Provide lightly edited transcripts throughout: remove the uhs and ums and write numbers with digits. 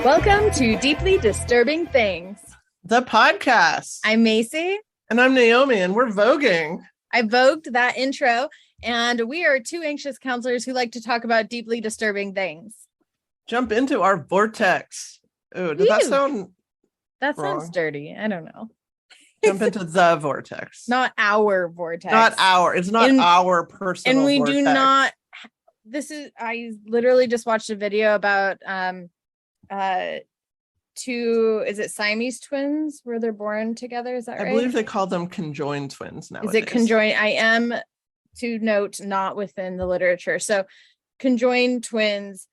Welcome to Deeply Disturbing Things, the podcast. I'm Macie. And I'm Naomi, and we're voguing. I vogued that intro, and we are two anxious counselors who like to talk about deeply disturbing things. Jump into our vortex. Oh, did that sound That wrong? Sounds dirty. I don't know. Jump into the vortex. Not our vortex. It's not our personal And we vortex. do not. I literally just watched a video about two, is it Siamese twins where they're born together? Is that right? I believe they call them conjoined twins nowadays. Is it conjoined? I am, to note, not within the literature. So conjoined twins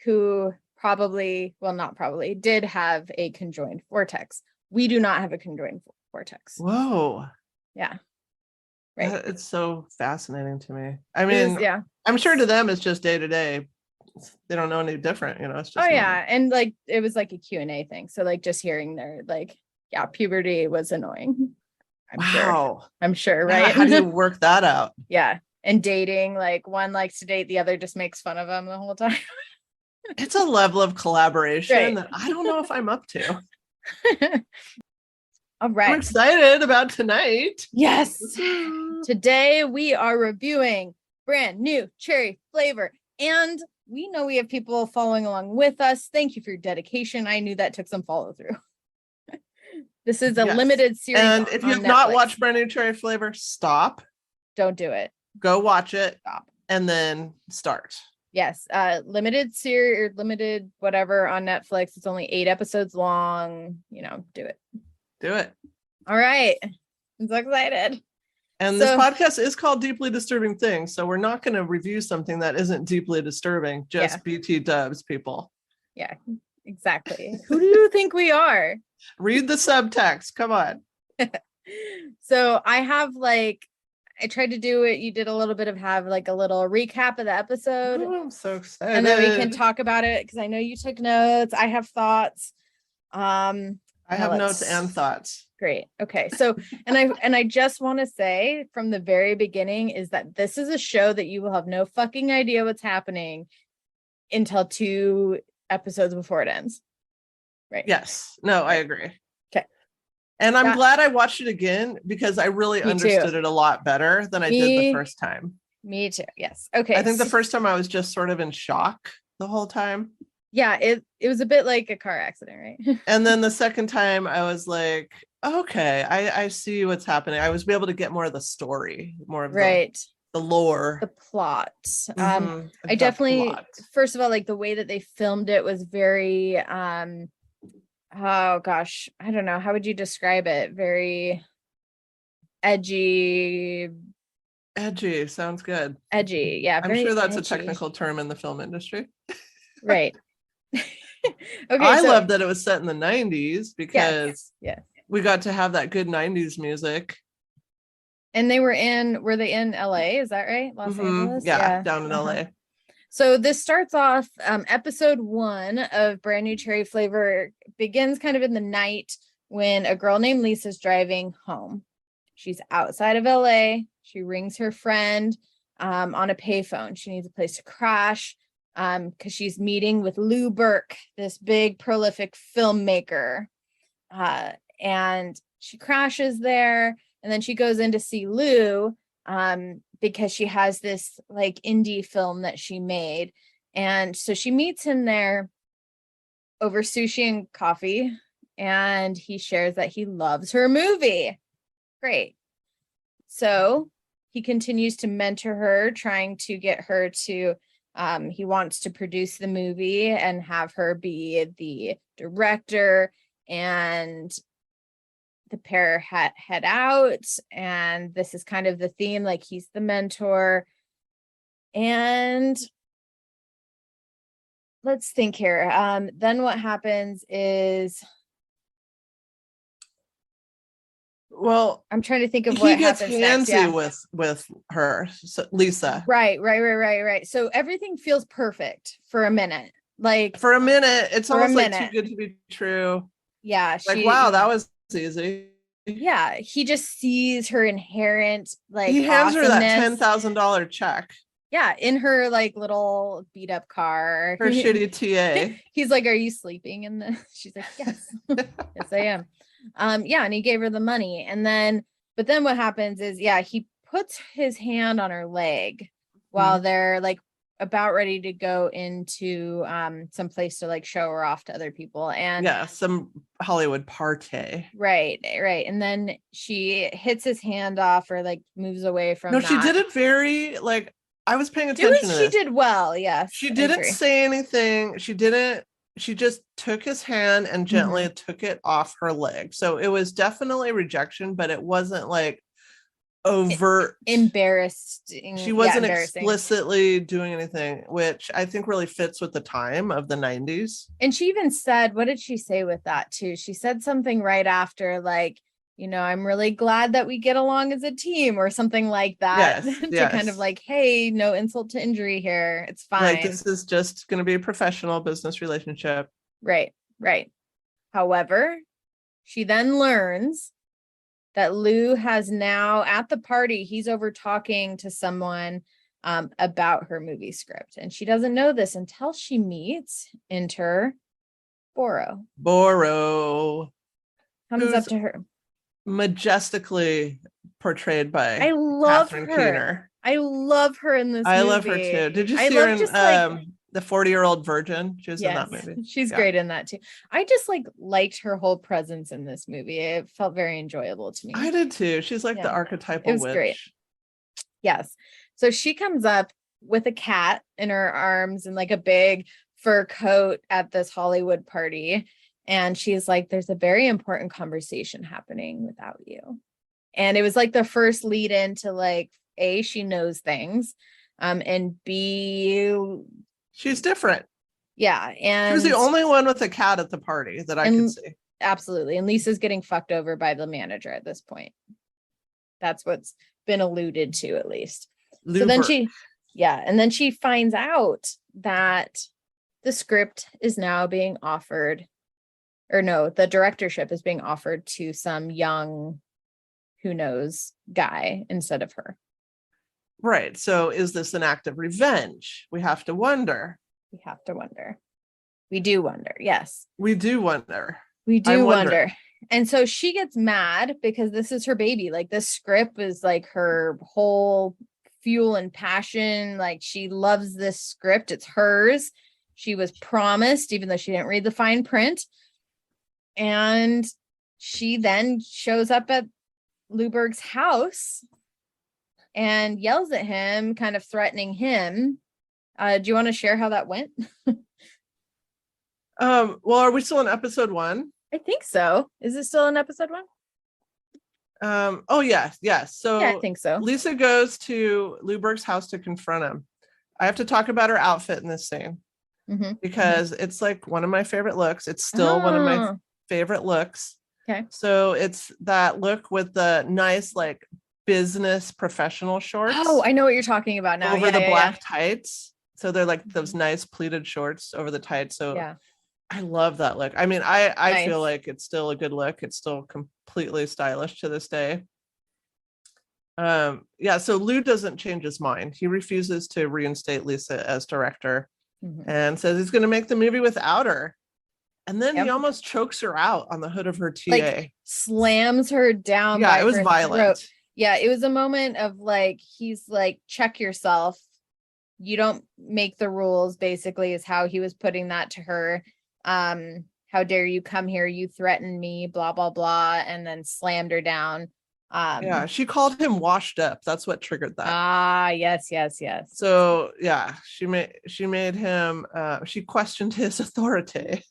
who did have a conjoined vortex. We do not have a conjoined vortex. Whoa. Yeah. Right. It's so fascinating to me. I mean, yeah. I'm sure to them it's just day to day. They don't know any different, it's just yeah. And like it was like a Q&A thing. So like just hearing their puberty was annoying. I'm sure, right? Yeah, how do you work that out? Yeah. And dating, like one likes to date, the other just makes fun of them the whole time. It's a level of collaboration right. that I don't know if I'm up to. All right. I'm excited about tonight. Yes. Today we are reviewing brand new cherry flavor, and we know we have people following along with us. Thank you for your dedication. I knew that took some follow through. This is a limited series. And if you have not watched brand new cherry flavor, stop. Don't do it. Go watch it. Stop. And then start. Yes. Limited series or limited whatever on Netflix. It's only 8 episodes long. Do it. Do it. All right. I'm so excited. And this podcast is called Deeply Disturbing Things. So we're not going to review something that isn't deeply disturbing. Just BT dubs, people. Yeah, exactly. Who do you think we are? Read the subtext. Come on. So I have I tried to do it. You did a little bit of a little recap of the episode. Oh, I'm so excited. And then we can talk about it because I know you took notes. I have thoughts. I have notes and thoughts. Great. Okay. So, and I just want to say from the very beginning is that this is a show that you will have no fucking idea what's happening until 2 episodes before it ends. Right. Yes. No, I agree. Okay. And I'm glad I watched it again because I really understood it a lot better than I did the first time. Me too. Yes. Okay. I think the first time I was just sort of in shock the whole time. Yeah, it was a bit like a car accident, right? And then the second time I was like, okay, I see what's happening. I was able to get more of the story, more of the lore, the plot. I definitely, first of all, the way that they filmed it was very, oh gosh, I don't know. How would you describe it? Very edgy. Edgy sounds good. Edgy. Yeah. I'm sure that's a technical term in the film industry. Right. Okay, I love that it was set in the 90s because we got to have that good 90s music. And were they in LA? Is that right? Los Angeles? Yeah, down in LA. So this starts off, episode 1 of Brand New Cherry Flavor begins kind of in the night when a girl named Lisa's driving home. She's outside of LA. She rings her friend on a payphone. She needs a place to crash. Because she's meeting with Lou Burke, this big prolific filmmaker, and she crashes there, and then she goes in to see Lou because she has this indie film that she made, and so she meets him there over sushi and coffee, and he shares that he loves her movie. Great. So he continues to mentor her, trying to get her to he wants to produce the movie and have her be the director, and the pair head out. And this is kind of the theme, he's the mentor. And let's think here. Then what happens is, well, I'm trying to think of what happens next. He gets handsy with her, Lisa. Right. So everything feels perfect for a minute. For a minute, it's almost too good to be true. Yeah. Wow, that was easy. Yeah. He just sees her inherent he hands her that $10,000 check. Yeah, in her like little beat up car. Her shitty TA. He's like, "Are you sleeping in this?" She's like, "Yes." Yes, I am. Yeah, and he gave her the money. But then what happens is, he puts his hand on her leg while they're like about ready to go into some place to like show her off to other people. And some Hollywood party. Right. And then she hits his hand off or like moves away from she did it very like, I was paying attention to this. She did well, yes. She didn't say anything. She just took his hand and gently took it off her leg. So it was definitely rejection, but it wasn't like overt embarrassed. She wasn't explicitly doing anything, which I think really fits with the time of the 90s. And she even said, what did she say with that too? She said something right after, like, I'm really glad that we get along as a team or something like that. Yes, kind of like, hey, no insult to injury here. It's fine. Like, this is just going to be a professional business relationship. Right. However, she then learns that Lou has now at the party, he's over talking to someone about her movie script. And she doesn't know this until she meets Boro. Comes up to her. Majestically portrayed by I love Catherine her. Keener. I love her in this movie. I love her too. Did you see her in The 40-Year-Old Virgin? She was in that movie. She's great in that too. I just liked her whole presence in this movie. It felt very enjoyable to me. I did too. She's like the archetypal witch. It was great. Yes. So she comes up with a cat in her arms and like a big fur coat at this Hollywood party. And she's like, there's a very important conversation happening without you. And it was like the first lead into like, A, she knows things. And B, she's different. Yeah. And she was the only one with a cat at the party that I could see. Absolutely. And Lisa's getting fucked over by the manager at this point. That's what's been alluded to, at least. So then she finds out that the script is now being offered, or no, the directorship is being offered to some young, who knows, guy instead of her. Right. So is this an act of revenge? We have to wonder. We do wonder. Yes. We do wonder. And so she gets mad because this is her baby. Like, this script is like her whole fuel and passion. Like, she loves this script. It's hers. She was promised, even though she didn't read the fine print. And she then shows up at Lou Berg's house and yells at him, kind of threatening him. Do you want to share how that went? Well, are we still in episode 1? I think so. Is it still in episode 1? Oh yes. So yeah, I think so. Lisa goes to Lou Berg's house to confront him. I have to talk about her outfit in this scene because it's like one of my favorite looks. It's still one of my favorite looks. Okay. So it's that look with the nice like business professional shorts. Oh, I know what you're talking about now. Over the black tights. So they're like those nice pleated shorts over the tights. So yeah. I love that look. I mean, I feel like it's still a good look. It's still completely stylish to this day. So Lou doesn't change his mind. He refuses to reinstate Lisa as director and says he's going to make the movie without her. And then he almost chokes her out on the hood of her TA. Like, slams her down. Yeah, it was violent. Throat. Yeah, it was a moment of like, he's like, check yourself. You don't make the rules, basically, is how he was putting that to her. How dare you come here? You threatened me, blah, blah, blah. And then slammed her down. She called him washed up. That's what triggered that. Yes. So yeah, she made him, she questioned his authority.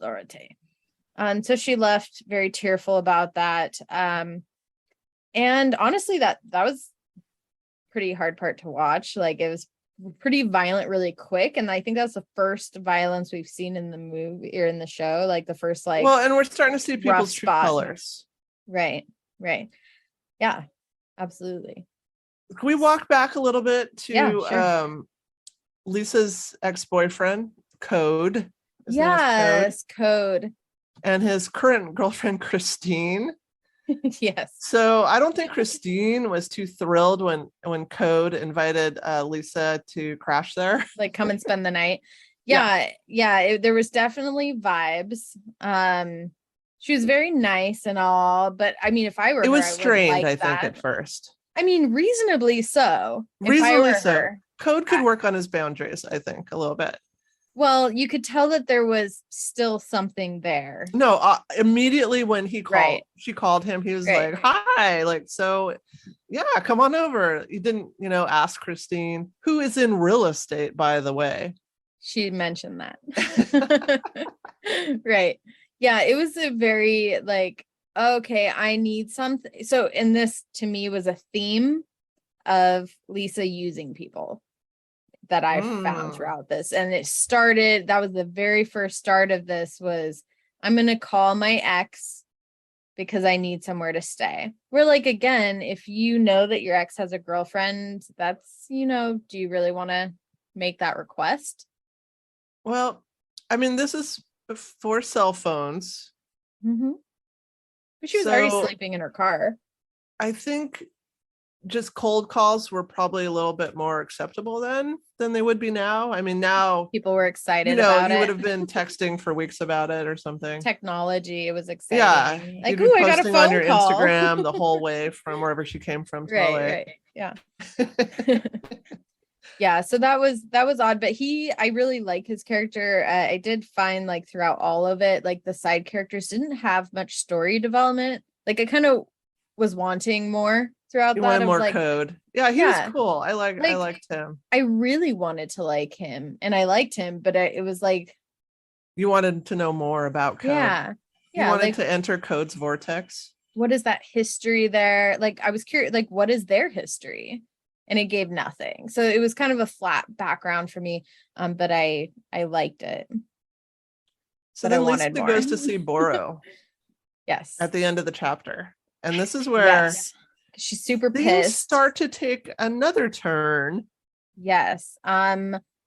So she left very tearful about that. And honestly, that was pretty hard part to watch. Like, it was pretty violent really quick, and I think that's the first violence we've seen in the movie or in the show, like the first and we're starting to see people's true colors. Right Yeah, absolutely. Can we walk back a little bit to sure. Lisa's ex-boyfriend Code? Yes, Code. And his current girlfriend Christine. Yes. So I don't think Christine was too thrilled when Code invited Lisa to crash there. Like come and spend the night. Yeah. There was definitely vibes. She was very nice and all, but I mean, if I were It her, was I would strained, like I think, that. at first. I mean, reasonably so. If I Reasonably were so. her. Code could work on his boundaries, I think, a little bit. Well, you could tell that there was still something there. No, immediately when she called him, he was Right. like, hi, like, so yeah, come on over. He didn't, ask Christine, who is in real estate, by the way. She mentioned that. Right. Yeah, it was a very like, okay, I need something. So, and this to me was a theme of Lisa using people that I found throughout this. And that was the very first start of this was, I'm going to call my ex because I need somewhere to stay. We're like, again, if you know that your ex has a girlfriend, that's, do you really want to make that request? Well, I mean, this is before cell phones. Mm-hmm. But she was already sleeping in her car. I think just cold calls were probably a little bit more acceptable then than they would be now. I mean, now people were excited about it. You would have been texting for weeks about it or something. Technology, it was exciting. Yeah, like, oh, I got a phone on your call. Instagram the whole way from wherever she came from to LA. Right. Yeah. Yeah, so that was odd, but I really like his character. I did find like throughout all of it, like the side characters didn't have much story development. Like I kind of was wanting more throughout you that. Wanted more like, Code. Yeah, he was cool. I liked him. I really wanted to like him, and I liked him, but it was like you wanted to know more about Code. Yeah. You wanted to enter Code's vortex. What is that history there? Like I was curious, like what is their history? And it gave nothing. So it was kind of a flat background for me. But I liked it. So then Lisa goes to see Boro. Yes. At the end of the chapter. And this is where she's super things pissed. Start to take another turn. Yes.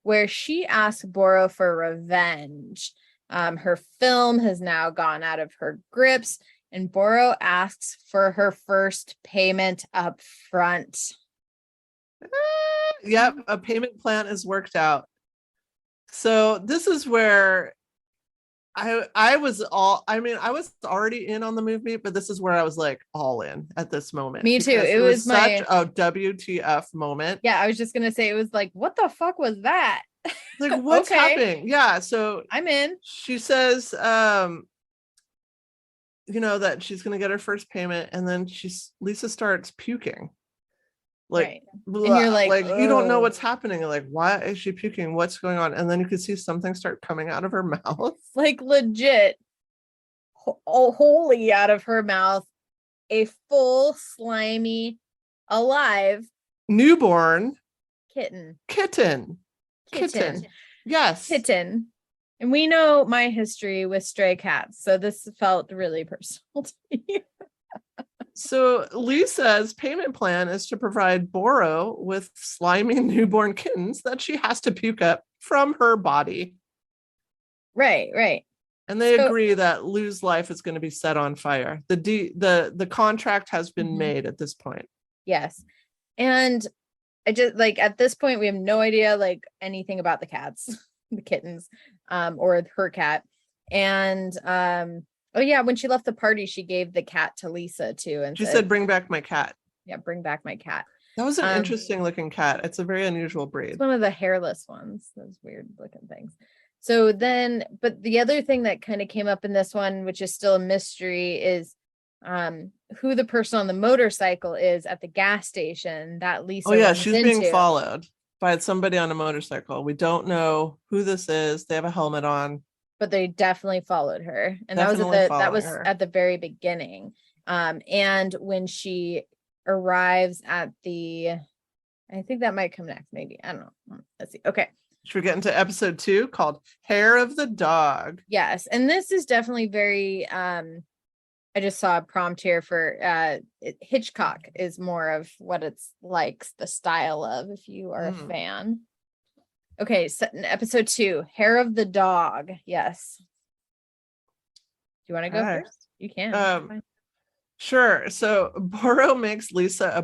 Where she asks Boro for revenge. Her film has now gone out of her grips, and Boro asks for her first payment up front. Yep, a payment plan is worked out. So this is where I was already in on the movie, but this is where I was like all in at this moment. Me too. It was such a WTF moment. Yeah, I was just gonna say, it was like, what the fuck was that? Like, what's happening? Yeah, so I'm in. She says that she's gonna get her first payment, and then Lisa starts puking. Like, blah, and you're like you don't know what's happening. Like, why is she puking? What's going on? And then you can see something start coming out of her mouth. Like legit, wholly out of her mouth. A full, slimy, alive, newborn kitten. Yes. Kitten. And we know my history with stray cats, so this felt really personal to me. So Lisa's payment plan is to provide Boro with slimy newborn kittens that she has to puke up from her body. Right. And they agree that Lou's life is going to be set on fire. The contract has been made at this point. Yes. And I just like at this point we have no idea like anything about the cats, the kittens, or her cat. And oh yeah, when she left the party, she gave the cat to Lisa too. And she said, bring back my cat. Yeah, bring back my cat. That was an interesting looking cat. It's a very unusual breed. It's one of the hairless ones, those weird looking things. So then, but the other thing that kind of came up in this one, which is still a mystery, is who the person on the motorcycle is at the gas station that Lisa. Oh yeah, she's being followed by somebody on a motorcycle. We don't know who this is. They have a helmet on. But they definitely followed her. And that was at the very beginning. And when she arrives at I think that might come next, maybe. I don't know. Let's see. Okay. Should we get into episode 2 called Hair of the Dog? Yes. And this is definitely very I just saw a prompt here for Hitchcock is more of what it's like the style of, if you are a fan. Okay, so episode 2, Hair of the Dog. Yes. Do you want to go first? You can. Sure. So Boro makes Lisa a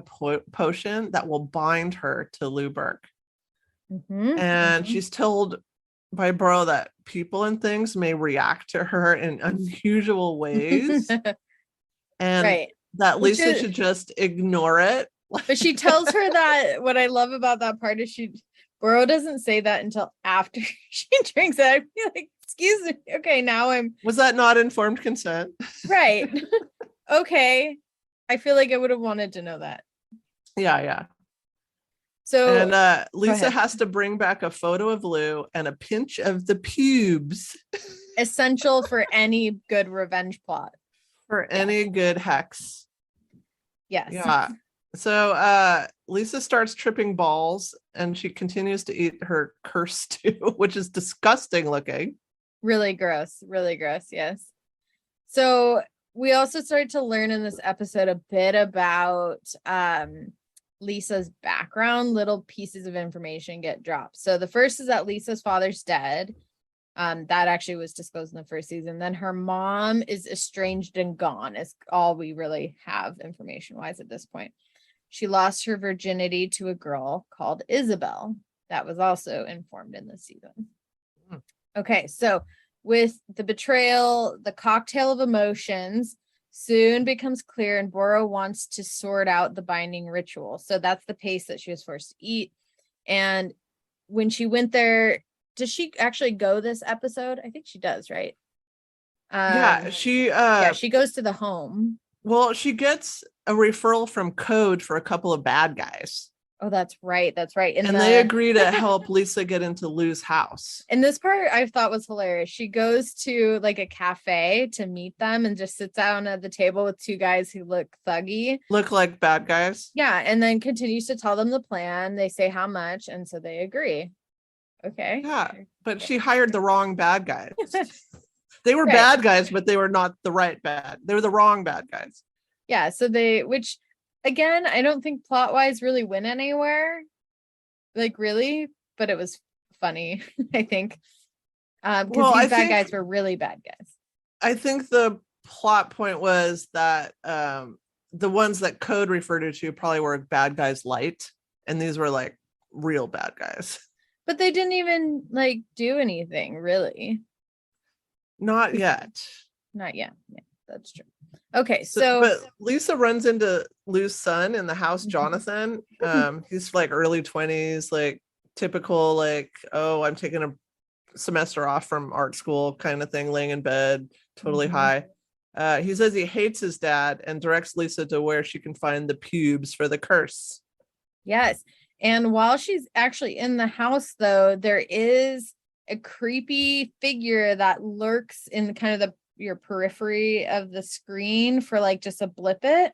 potion that will bind her to Lou Burke. And she's told by Boro that people and things may react to her in unusual ways. And that Lisa should just ignore it. But she tells her that what I love about that part is Boro doesn't say that until after she drinks it. I feel like, excuse me. Okay, now was that not informed consent? Right. Okay. I feel like I would have wanted to know that. Yeah. So and Lisa has to bring back a photo of Lou and a pinch of the pubes. Essential for any good revenge plot. For any good hex. Yes. Yeah. So Lisa starts tripping balls and she continues to eat her curse stew, which is disgusting looking. Really gross. Yes. So we also started to learn in this episode a bit about Lisa's background. Little pieces of information get dropped. So the first is that Lisa's father's dead. That actually was disclosed in the first season. Then her mom is estranged and gone is all we really have information wise at this point. She lost her virginity to a girl called Isabel. That was also informed in this season. Okay, so with the betrayal, the cocktail of emotions soon becomes clear, and Boro wants to sort out the binding ritual. So that's the paste that she was forced to eat. And when she went there, does she actually go this episode? I think she does, right? She goes to the home. Well, she gets a referral from Code for a couple of bad guys. Oh, that's right. And they agree to help Lisa get into Lou's house. And this part I thought was hilarious. She goes to like a cafe to meet them and just sits down at the table with two guys who look thuggy. Look like bad guys. Yeah. And then continues to tell them the plan. They say how much. And so they agree. Okay. Yeah. But she hired the wrong bad guys. They were bad guys, but they were not the right bad. They were the wrong bad guys. Yeah. So which again, I don't think plot wise really went anywhere. Like really, but it was funny, I think. Because these bad guys were really bad guys. I think the plot point was that the ones that Code referred to probably were bad guys light, and these were like real bad guys. But they didn't even like do anything really. Not yet. Yeah, that's true. Okay, so but Lisa runs into Lou's son in the house, Jonathan. He's like early 20s, like typical, like, oh, I'm taking a semester off from art school kind of thing, laying in bed, totally high. He says he hates his dad and directs Lisa to where she can find the pubes for the curse. Yes. And while she's actually in the house, though, there is a creepy figure that lurks in kind of your periphery of the screen for like just a blip it.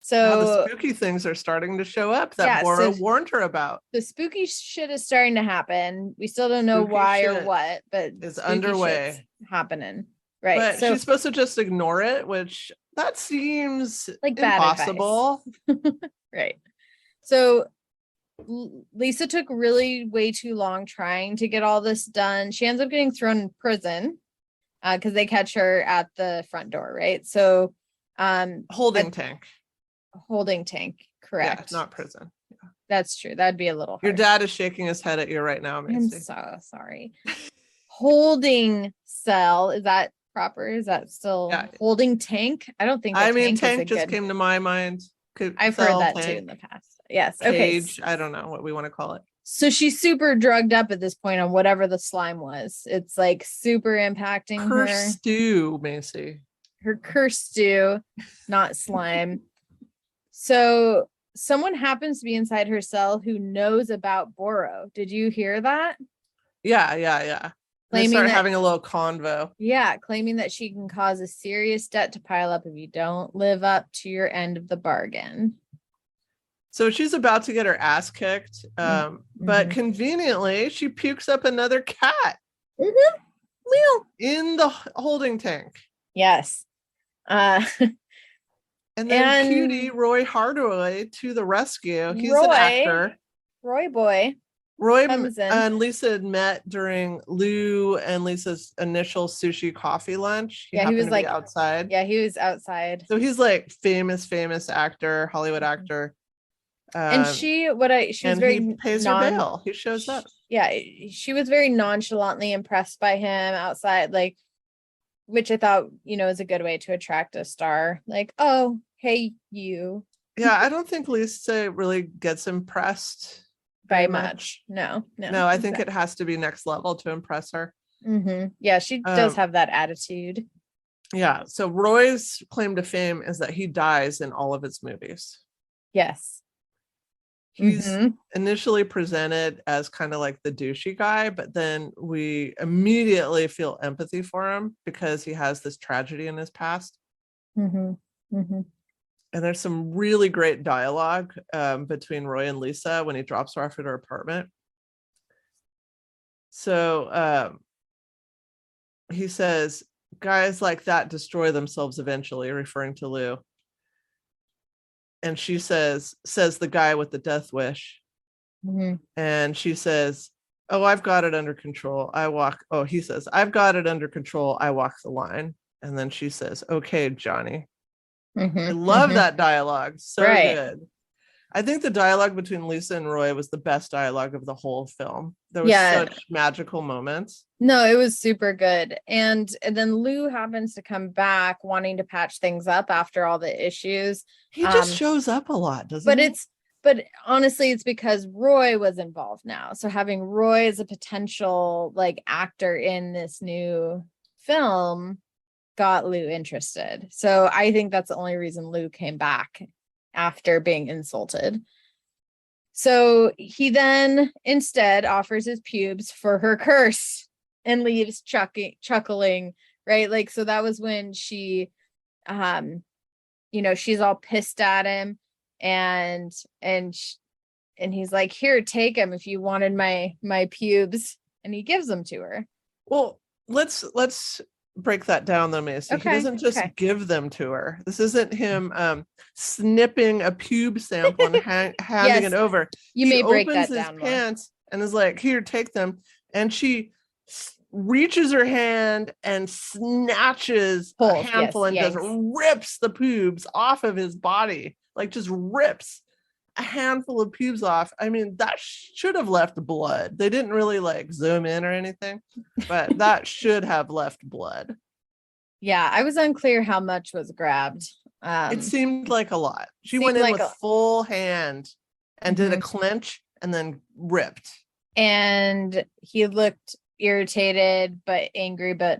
So the spooky things are starting to show up that Boro warned her about. The spooky shit is starting to happen. We still don't know why or what, but it's underway happening. Right. But she's supposed to just ignore it, which that seems like impossible. Right. So Lisa took really way too long trying to get all this done. She ends up getting thrown in prison because they catch her at the front door, right? So holding tank, correct. Yeah, not prison. Yeah. That's true. That'd be a little hard. Your dad is shaking his head at you right now, Macie. I'm so sorry. Holding cell, is that proper? Is that still holding tank? I don't think tank just came to my mind. I've heard that too in the past. Yes. Cage, okay. I don't know what we want to call it. So she's super drugged up at this point on whatever the slime was. It's like super impacting her. Stew, Macie. Her curse stew, not slime. So someone happens to be inside her cell who knows about Boro. Did you hear that? Yeah. They start having a little convo. Yeah, claiming that she can cause a serious debt to pile up if you don't live up to your end of the bargain. So she's about to get her ass kicked, but conveniently she pukes up another cat in the holding tank. Yes. And then cutie Roy Hardaway to the rescue. He's an actor. Roy boy. Roy comes in. and Lisa had met during Lou and Lisa's initial sushi coffee lunch. He happened to be outside. Yeah, he was outside. So he's like famous actor, Hollywood actor. And she was very he pays her bail. He shows up. Yeah, she was very nonchalantly impressed by him outside, like, which I thought, is a good way to attract a star. Like, oh, hey, you. Yeah, I don't think Lisa really gets impressed by much. No, I think it has to be next level to impress her. Yeah, she does have that attitude. Yeah, so Roy's claim to fame is that he dies in all of his movies. Yes. He's initially presented as kind of like the douchey guy, but then we immediately feel empathy for him because he has this tragedy in his past. And there's some really great dialogue between Roy and Lisa when he drops her off at her apartment. So he says, guys like that destroy themselves eventually, referring to Lou. And she says the guy with the death wish. And she says, oh, I've got it under control. He says, I've got it under control. I walk the line. And then she says, okay, Johnny. I love that dialogue. So good. I think the dialogue between Lisa and Roy was the best dialogue of the whole film. There was such magical moments. No, it was super good. And then Lou happens to come back wanting to patch things up after all the issues. He just shows up a lot, doesn't he? But honestly, it's because Roy was involved now. So having Roy as a potential like actor in this new film got Lou interested. So I think that's the only reason Lou came back after being insulted. So he then instead offers his pubes for her curse and leaves chuckling, right? Like, so that was when she, she's all pissed at him and he's like, here, take them if you wanted my pubes. And he gives them to her. Well, let's break that down though, Macie. He doesn't just give them to her. This isn't him snipping a pube sample and handing it over. You may break that down. His pants and is like, here, take them. And she reaches her hand and snatches a handful and just rips the pubes off of his body. Like just rips a handful of pubes off. I mean, that should have left blood. They didn't really like zoom in or anything, but that should have left blood. Yeah, I was unclear how much was grabbed. It seemed like a lot. She went in with full hand and did a clench and then ripped. And he looked irritated but angry, but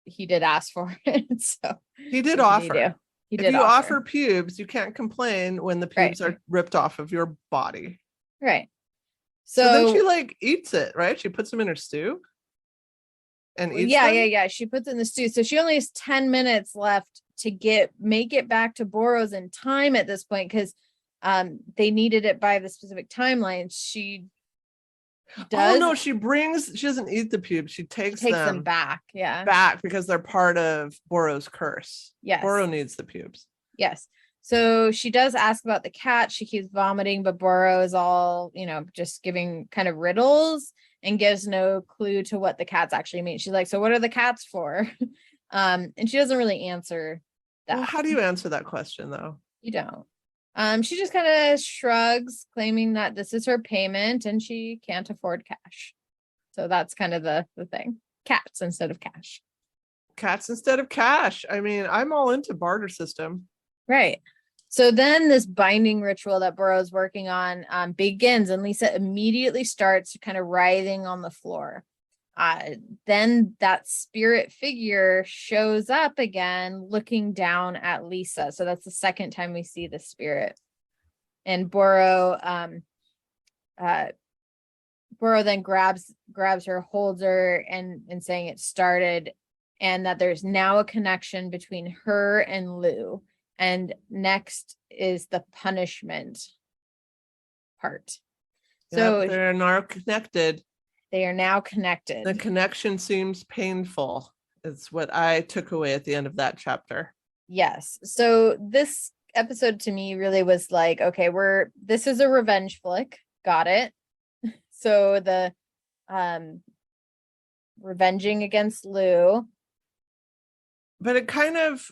he did ask for it. So he did offer. If you offer pubes, you can't complain when the pubes are ripped off of your body. Right. So then she like eats it, right? She puts them in her stew and eats them? Yeah. She puts it in the stew. So she only has 10 minutes left to make it back to Boros in time at this point because they needed it by the specific timeline. She does. Oh no, she doesn't eat the pubes. She takes them back. Yeah. Back because they're part of Boros' curse. Yes. Boro needs the pubes. Yes. So she does ask about the cat. She keeps vomiting, but Boro is all, just giving kind of riddles and gives no clue to what the cats actually mean. She's like, so what are the cats for? And she doesn't really answer that. Well, how do you answer that question though? You don't. She just kind of shrugs, claiming that this is her payment and she can't afford cash. So that's kind of the thing. Cats instead of cash. Cats instead of cash. I mean, I'm all into barter system. Right. So then this binding ritual that Burrow's working on begins, and Lisa immediately starts kind of writhing on the floor. Then that spirit figure shows up again, looking down at Lisa. So that's the second time we see the spirit. And Burrow then grabs her, holds her, and saying it started, and that there's now a connection between her and Lou. And next is the punishment part. So they're now connected. They are now connected. The connection seems painful. It's what I took away at the end of that chapter. Yes. So this episode to me really was like, okay, this is a revenge flick. Got it. So the revenging against Lou. But it kind of,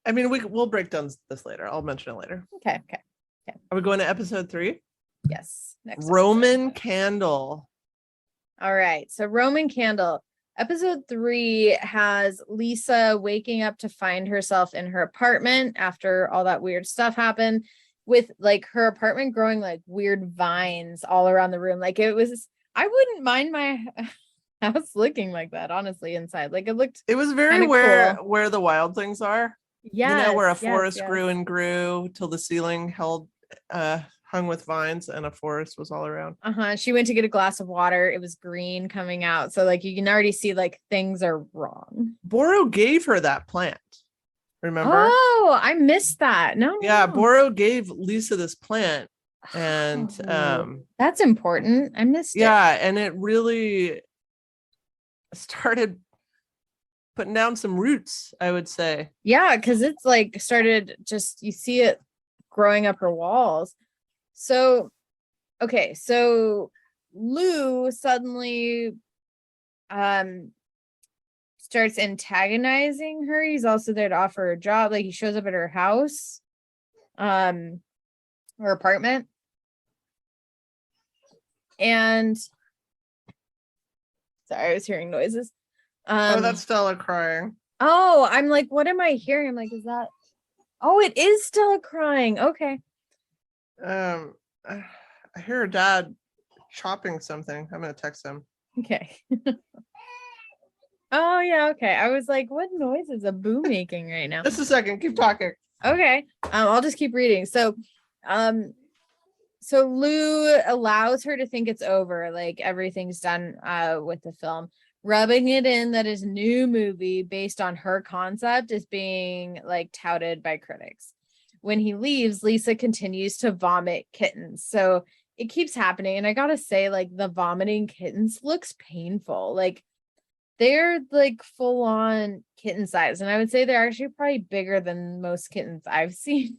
I mean, we'll break down this later. I'll mention it later. Okay. Are we going to episode 3? Yes. Next Roman episode. Candle. All right. So Roman Candle. Episode 3 has Lisa waking up to find herself in her apartment after all that weird stuff happened, with like her apartment growing like weird vines all around the room. Like it was, I wouldn't mind my house looking like that, honestly, inside. Like it was very where the wild things are. Yeah. Where a forest grew and grew till the ceiling hung with vines and a forest was all around. She went to get a glass of water. It was green coming out. So like you can already see like things are wrong. Boro gave her that plant. Remember? Oh, I missed that. No. Boro gave Lisa this plant. And that's important. I missed it. Yeah, and it really started putting down some roots, I would say. Yeah, because it's like started just, you see it growing up her walls. So, okay, so Lou suddenly starts antagonizing her. He's also there to offer her a job. Like he shows up at her house, her apartment. And sorry, I was hearing noises. That's Stella crying. Oh, I'm like, what am I hearing? I'm like, is that? Oh, it is Stella crying. Okay. I hear her dad chopping something. I'm gonna text him. Okay. Oh yeah, okay. I was like, what noise is a boo making right now? Just a second, keep talking. Okay. I'll just keep reading. So Lou allows her to think it's over, like everything's done with the film, rubbing it in that his new movie based on her concept is being like touted by critics. When he leaves, Lisa continues to vomit kittens. So it keeps happening. And I gotta say, like the vomiting kittens looks painful. Like they're like full on kitten size. And I would say they're actually probably bigger than most kittens I've seen.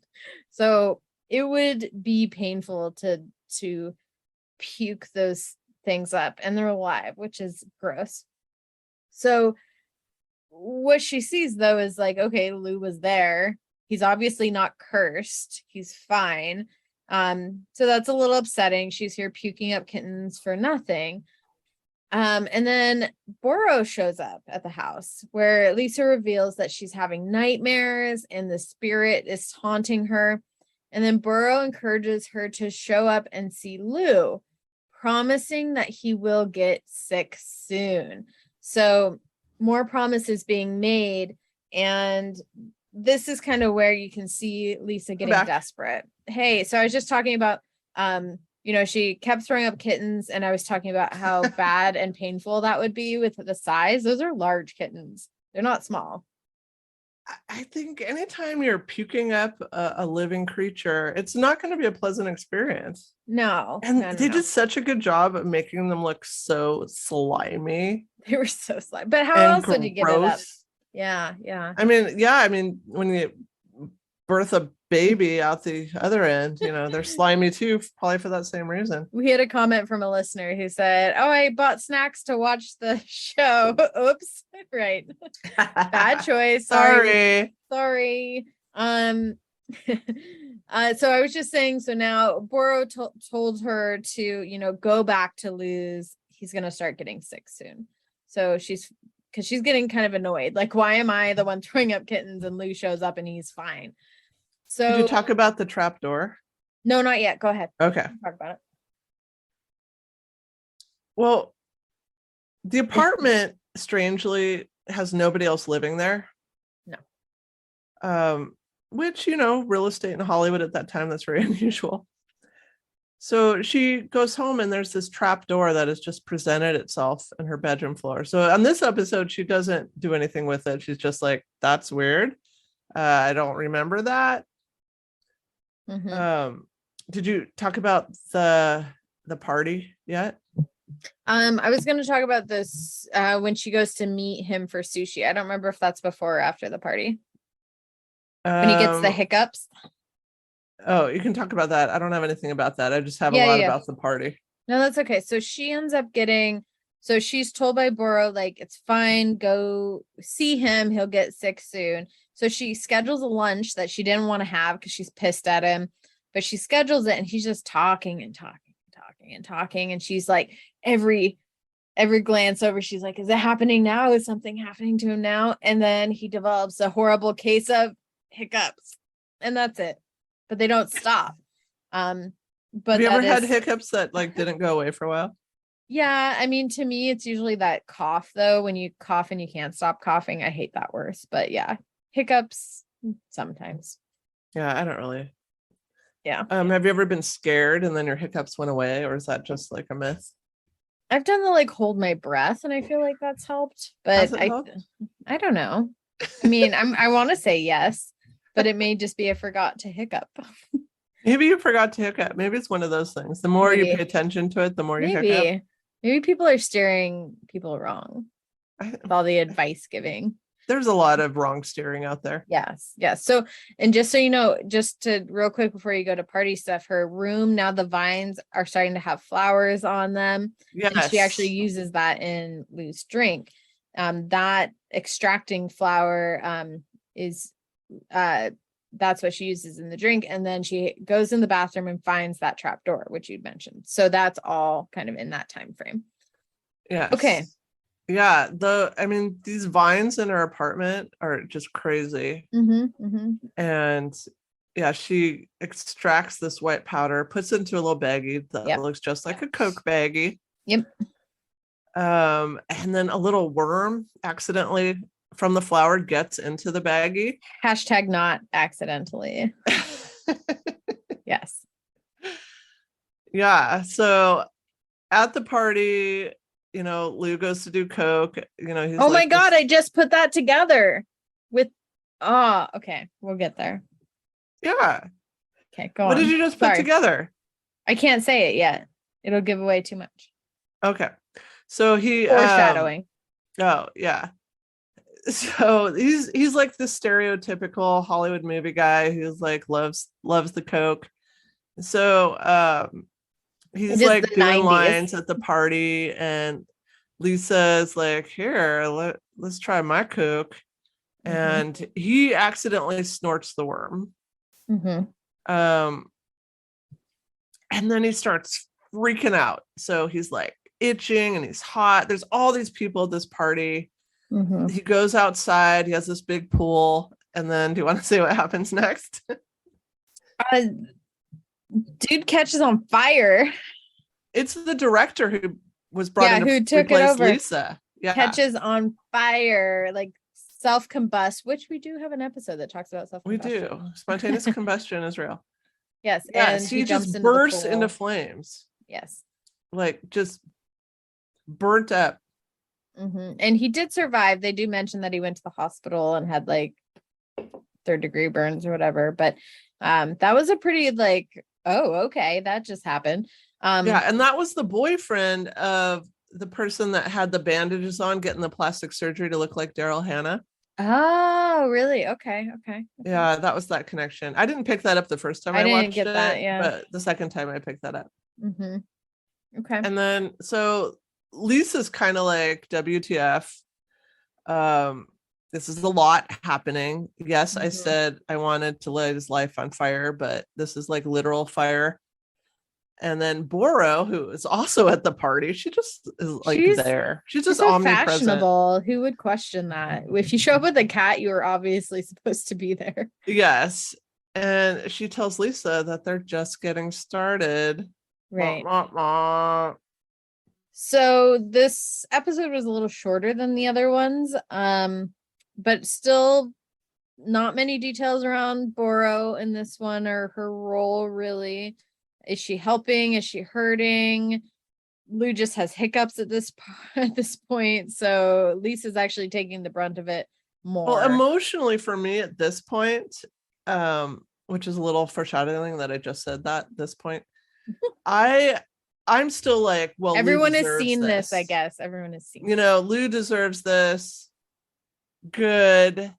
So it would be painful to puke those things up, and they're alive, which is gross. So what she sees though is like, okay, Lou was there. He's obviously not cursed. He's fine. So that's a little upsetting. She's here puking up kittens for nothing. And then Boro shows up at the house where Lisa reveals that she's having nightmares and the spirit is haunting her. And then Boro encourages her to show up and see Lou, promising that he will get sick soon. So more promises being made. And this is kind of where you can see Lisa getting desperate. Hey, so I was just talking about, she kept throwing up kittens, and I was talking about how bad and painful that would be with the size. Those are large kittens. They're not small. I think anytime you're puking up a living creature, it's not going to be a pleasant experience. No. And they did such a good job of making them look so slimy. They were so slimy. But how else would you get it up? Yeah. I mean, when you birth a baby out the other end, they're slimy too, probably for that same reason. We had a comment from a listener who said, oh, I bought snacks to watch the show. Oops. Right. Bad choice. Sorry. So I was just saying, so now Boro told her to, go back to Lou's. He's going to start getting sick soon. So because she's getting kind of annoyed. Like, why am I the one throwing up kittens and Lou shows up and he's fine? So did you talk about the trap door? No, not yet. Go ahead. Okay. Talk about it. Well, the apartment strangely has nobody else living there. No. Which, real estate in Hollywood at that time, that's very unusual. So she goes home and there's this trap door that has just presented itself in her bedroom floor. So on this episode, she doesn't do anything with it. She's just like, that's weird. I don't remember that. Mm-hmm. Did you talk about the party yet? I was going to talk about this when she goes to meet him for sushi. I don't remember if that's before or after the party. When he gets the hiccups. Oh, you can talk about that. I don't have anything about that. I just have a lot about the party. No, that's okay. So she ends up so she's told by Boro, like, it's fine, go see him, he'll get sick soon. So she schedules a lunch that she didn't want to have because she's pissed at him, but she schedules it and he's just talking and talking and talking and talking. And she's like, every glance over, she's like, is it happening now? Is something happening to him now? And then he develops a horrible case of hiccups, and that's it. But they don't stop. But have you ever had hiccups that like didn't go away for a while? Yeah, I mean, to me, it's usually that cough though. When you cough and you can't stop coughing, I hate that worse. But yeah, hiccups sometimes. Yeah, I don't really. Yeah. Have you ever been scared and then your hiccups went away, or is that just like a myth? I've done the like hold my breath, and I feel like that's helped. But I don't know. I mean, I want to say yes, but it may just be I forgot to hiccup. Maybe you forgot to hiccup. Maybe it's one of those things. The more you pay attention to it, the more you hiccup. Maybe people are steering people wrong with all the advice giving. There's a lot of wrong steering out there. Yes. So, and just so you know, just to real quick before you go to party stuff, her room, now the vines are starting to have flowers on them. Yes. And she actually uses that in Lou's drink. That extracting flower is that's what she uses in the drink. And then she goes in the bathroom and finds that trap door, which you'd mentioned. So that's all kind of in that time frame. Yeah. Okay. Yeah. These vines in her apartment are just crazy. And yeah, she extracts this white powder, puts it into a little baggie that looks just like a Coke baggie. Yep. And then a little worm accidentally from the flower gets into the baggie. Hashtag not accidentally. Yes. Yeah. So at the party, Lou goes to do Coke. He's oh my God, I just put that together with, okay. We'll get there. Yeah. Okay, go on. What did you just put together? I can't say it yet. It'll give away too much. Okay. So he foreshadowing. Oh yeah. So he's like the stereotypical Hollywood movie guy who's like loves the Coke. So he's like doing 90s lines at the party, and Lisa's like, here, let's try my Coke. And he accidentally snorts the worm. And then he starts freaking out. So he's like itching and he's hot. There's all these people at this party. He goes outside. He has this big pool. And then do you want to say what happens next? Dude catches on fire. It's the director who was brought in to who took it over. Lisa. Yeah. Catches on fire, like self-combust, which we do have an episode that talks about self-combustion. We do. Spontaneous combustion is real. Yes. And he just bursts into flames. Yes. Like just burnt up. And he did survive. They do mention that he went to the hospital and had like 3rd-degree burns or whatever. But that was a pretty like, oh, okay, that just happened. Yeah, and that was the boyfriend of the person that had the bandages on, getting the plastic surgery to look like Daryl Hannah. Oh, really? Okay. Yeah, that was that connection. I didn't pick that up the first time I watched it, but the second time I picked that up. Okay. And then so Lisa's kind of like, WTF. This is a lot happening. Yes, I said I wanted to light his life on fire, but this is like literal fire. And then Boro, who is also at the party, she just is like there. She's just so omnipresent. Fashionable. Who would question that? If you show up with a cat, you were obviously supposed to be there. Yes. And she tells Lisa that they're just getting started. Right. So this episode was a little shorter than the other ones, but still not many details around Boro in this one, or her role really. Is she helping? Is she hurting? Lou just has hiccups at this point, so Lisa's actually taking the brunt of it more. Well, emotionally for me at this point, which is a little foreshadowing that I just said that at this point, I'm still like, well, everyone has seen this, I guess. Everyone has seen Lou deserves this. Good.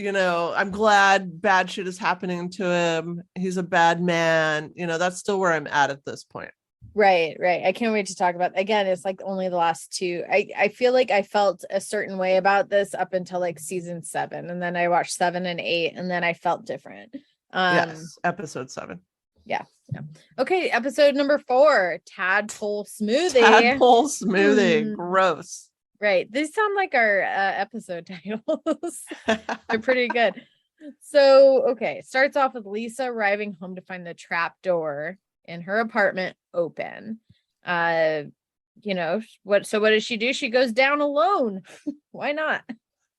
I'm glad bad shit is happening to him. He's a bad man. That's still where I'm at this point. Right. I can't wait to talk about, again, it's like only the last two. I feel like I felt a certain way about this up until like season 7, and then I watched 7 and 8, and then I felt different. Yes, episode 7. Yeah. Okay, episode number 4, tadpole smoothie. Tadpole smoothie. Gross. Right. These sound like our episode titles. They're pretty good. So, okay, starts off with Lisa arriving home to find the trap door in her apartment open. What does she do? She goes down alone. Why not?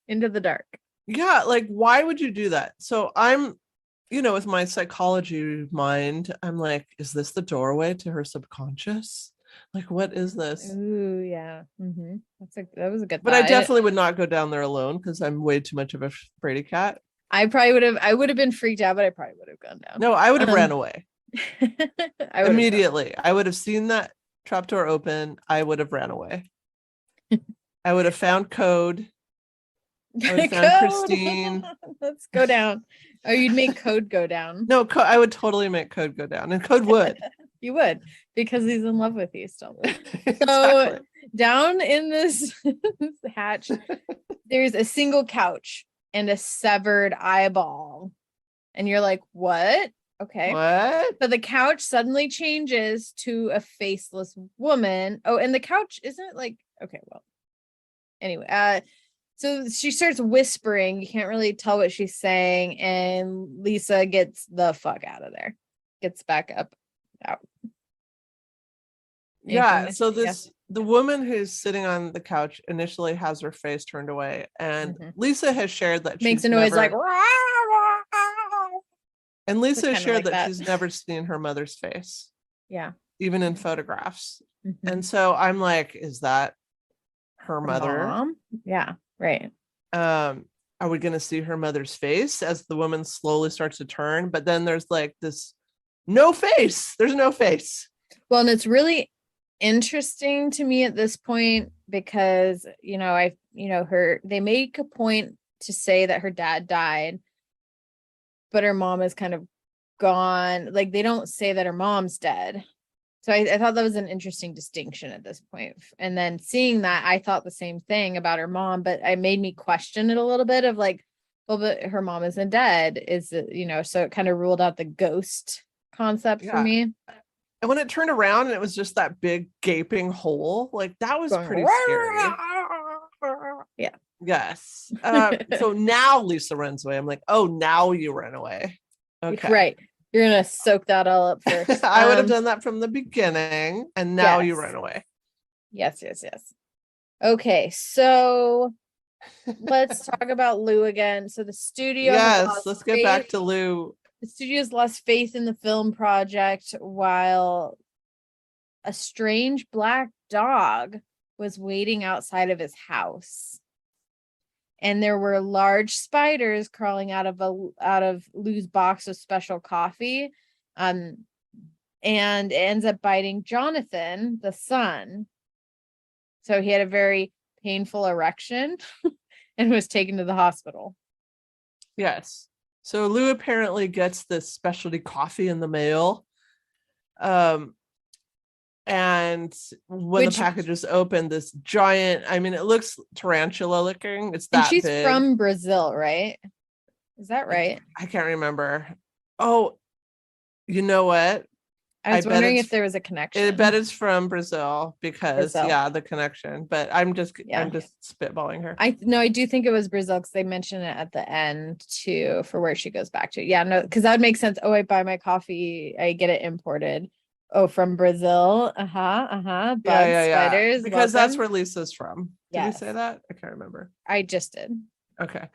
Into the dark. Yeah, like why would you do that? So I'm, with my psychology mind, I'm like, is this the doorway to her subconscious? Like, what is this? Ooh, yeah. That was a good But thought. I definitely would not go down there alone because I'm way too much of a fraidy cat. I would have been freaked out, but I probably would have gone down. No, I would have ran away. Immediately. I would have seen that trapdoor open. I would have ran away. I would have found code. I would have found Christine. Let's go down. Oh, you'd make Code go down. No, I would totally make Code go down, and Code would. You would, because he's in love with you still. Exactly. So down in this hatch, there's a single couch and a severed eyeball. And you're like, what? Okay. What? But the couch suddenly changes to a faceless woman. Oh, and the couch isn't like, okay, well, anyway, so she starts whispering. You can't really tell what she's saying. And Lisa gets the fuck out of there. Gets back up out. Yeah. So the woman who's sitting on the couch initially has her face turned away. And Lisa has shared that makes a noise like, and Lisa shared that she's never seen her mother's face. Yeah. Even in photographs. And so I'm like, is that her mother? Mom? Yeah, right. Are we going to see her mother's face as the woman slowly starts to turn? But then there's like this no face. There's no face. Well, and it's really interesting to me at this point because, they make a point to say that her dad died, but her mom is kind of gone. Like, they don't say that her mom's dead. So I thought that was an interesting distinction at this point. And then seeing that, I thought the same thing about her mom, but it made me question it a little bit of like, well, but her mom isn't dead. Is it, so it kind of ruled out the ghost concept for me. And when it turned around and it was just that big gaping hole, like that was pretty scary. Yeah. Yes. So now Lisa runs away. I'm like, oh, now you ran away. Okay. Right. You're going to soak that all up first. I would have done that from the beginning. And now you ran away. Yes. Okay. So let's talk about Lou again. So the studio. Yes. Let's get back to Lou. The studio's lost faith in the film project while a strange black dog was waiting outside of his house. And there were large spiders crawling out of Lou's box of special coffee. And it ends up biting Jonathan, the son. So he had a very painful erection and was taken to the hospital. Yes. So Lou apparently gets this specialty coffee in the mail. And when the package is open, this giant, it looks tarantula looking. It's that she's big. From Brazil, right? Is that right? I can't remember. Oh, you know what? I was wondering if there was a connection. I bet it's from Brazil because the connection. But I'm just spitballing her. I do think it was Brazil because they mention it at the end too for where she goes back to. Yeah, no, because that would make sense. Oh, I buy my coffee, I get it imported. Oh, from Brazil. Bugs, spiders. Because that's where Lisa's from. Did we say that? I can't remember. I just did. Okay.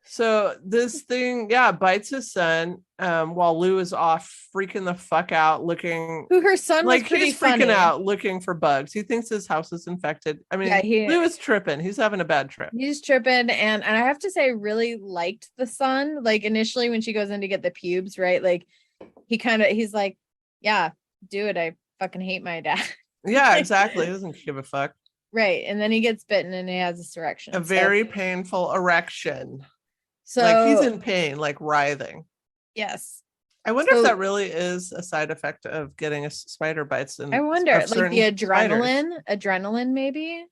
So this thing, bites his son while Lou is off freaking the fuck out looking. Who her son was pretty he's funny. Freaking out looking for bugs. He thinks his house is infected. Lou is tripping. He's having a bad trip. He's tripping. And I have to say, I really liked the son. Like initially when she goes in to get the pubes, right? Like he's like, yeah, do it. I fucking hate my dad. Yeah, exactly. He doesn't give a fuck. Right. And then he gets bitten and he has this erection. A very painful erection. So like he's in pain, like writhing. Yes. I wonder if that really is a side effect of getting a spider bites. And I wonder, like the adrenaline, maybe.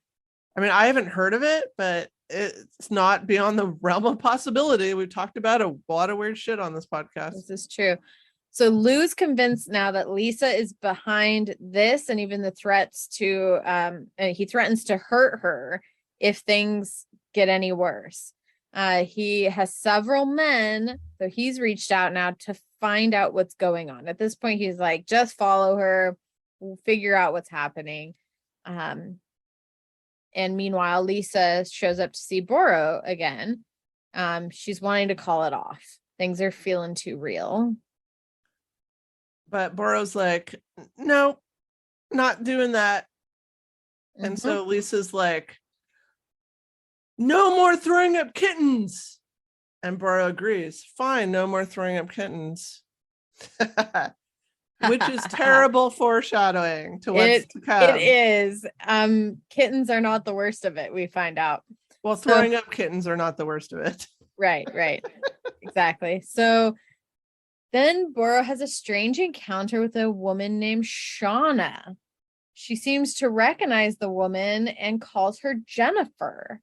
I mean, I haven't heard of it, but it's not beyond the realm of possibility. We've talked about a lot of weird shit on this podcast. This is true. So Lou's convinced now that Lisa is behind this, and even the threats to, he threatens to hurt her if things get any worse. He has several men, so he's reached out now to find out what's going on. At this point, he's like, just follow her, we'll figure out what's happening. And meanwhile, Lisa shows up to see Boro again. She's wanting to call it off. Things are feeling too real. But Boro's like, no, not doing that. Mm-hmm. And so Lisa's like, no more throwing up kittens. And Boro agrees. Fine, no more throwing up kittens. Which is terrible foreshadowing to what's to come. It is. Kittens are not the worst of it, we find out. Well, throwing up kittens are not the worst of it. Right. Exactly. So then Boro has a strange encounter with a woman named Shauna. She seems to recognize the woman and calls her Jennifer.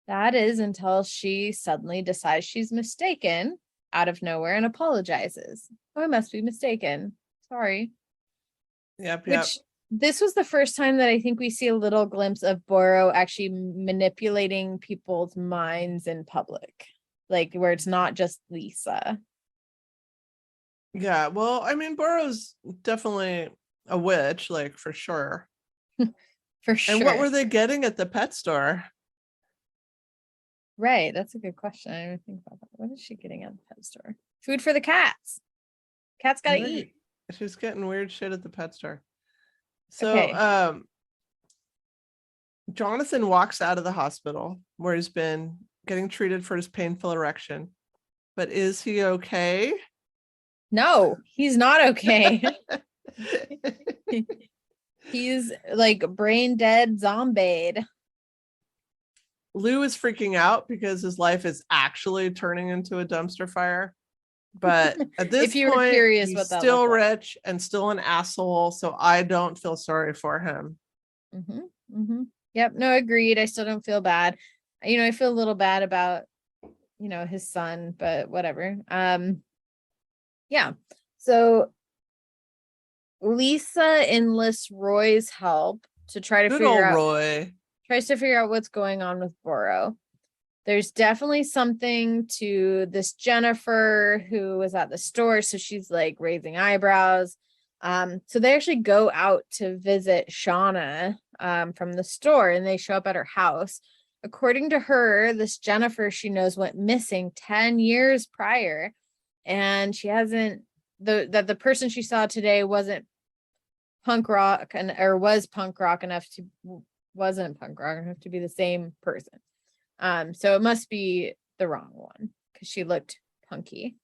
That is until she suddenly decides she's mistaken out of nowhere and apologizes. Oh, I must be mistaken. Sorry. Yep. Which this was the first time that I think we see a little glimpse of Boro actually manipulating people's minds in public, like where it's not just Lisa. Yeah, well, I mean, Boro's definitely a witch, like for sure. For sure. And what were they getting at the pet store? Right, that's a good question. I didn't think about that. What is she getting at the pet store? Food for the cats. Cats gotta eat. She's getting weird shit at the pet store. So Jonathan walks out of the hospital where he's been getting treated for his painful erection. But is he okay? No, he's not okay. He's like brain dead, zombied. Lou is freaking out because his life is actually turning into a dumpster fire. But at this point, curious, he's still rich and still an asshole. So I don't feel sorry for him. Yep. No, agreed. I still don't feel bad. I feel a little bad about, his son, but whatever. Yeah. So Lisa enlists Roy's help to try to tries to figure out what's going on with Boro. There's definitely something to this Jennifer who was at the store. So she's like raising eyebrows. So they actually go out to visit Shauna from the store, and they show up at her house. According to her, this Jennifer she knows went missing 10 years prior. And she hasn't, the person she saw today wasn't punk rock wasn't punk rock enough to be the same person. So it must be the wrong one because she looked punky.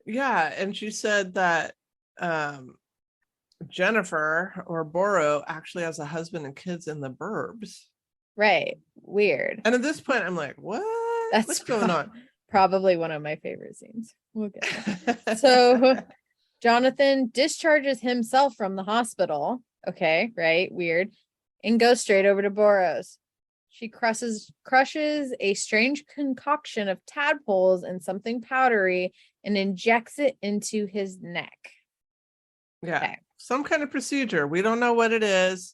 Yeah, and she said that Jennifer or Boro actually has a husband and kids in the burbs. Right. Weird. And at this point, I'm like, what? What's going on? Probably one of my favorite scenes. We'll get there. So Jonathan discharges himself from the hospital. Okay, right. Weird. And goes straight over to Boro's. She crushes a strange concoction of tadpoles and something powdery and injects it into his neck. Yeah. Okay. Some kind of procedure. We don't know what it is.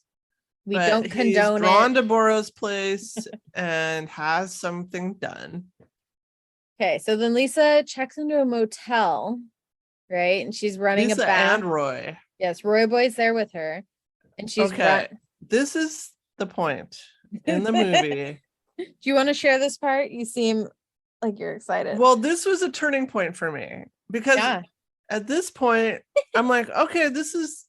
We don't condone it. He's drawn to Boro's place and has something done. Okay, so then Lisa checks into a motel, right? And she's running Lisa a bath. And Roy. Yes, Roy Boy's there with her. And she's This is the point in the movie. Do you want to share this part? You seem like you're excited. Well, this was a turning point for me because at this point, I'm like, okay, this is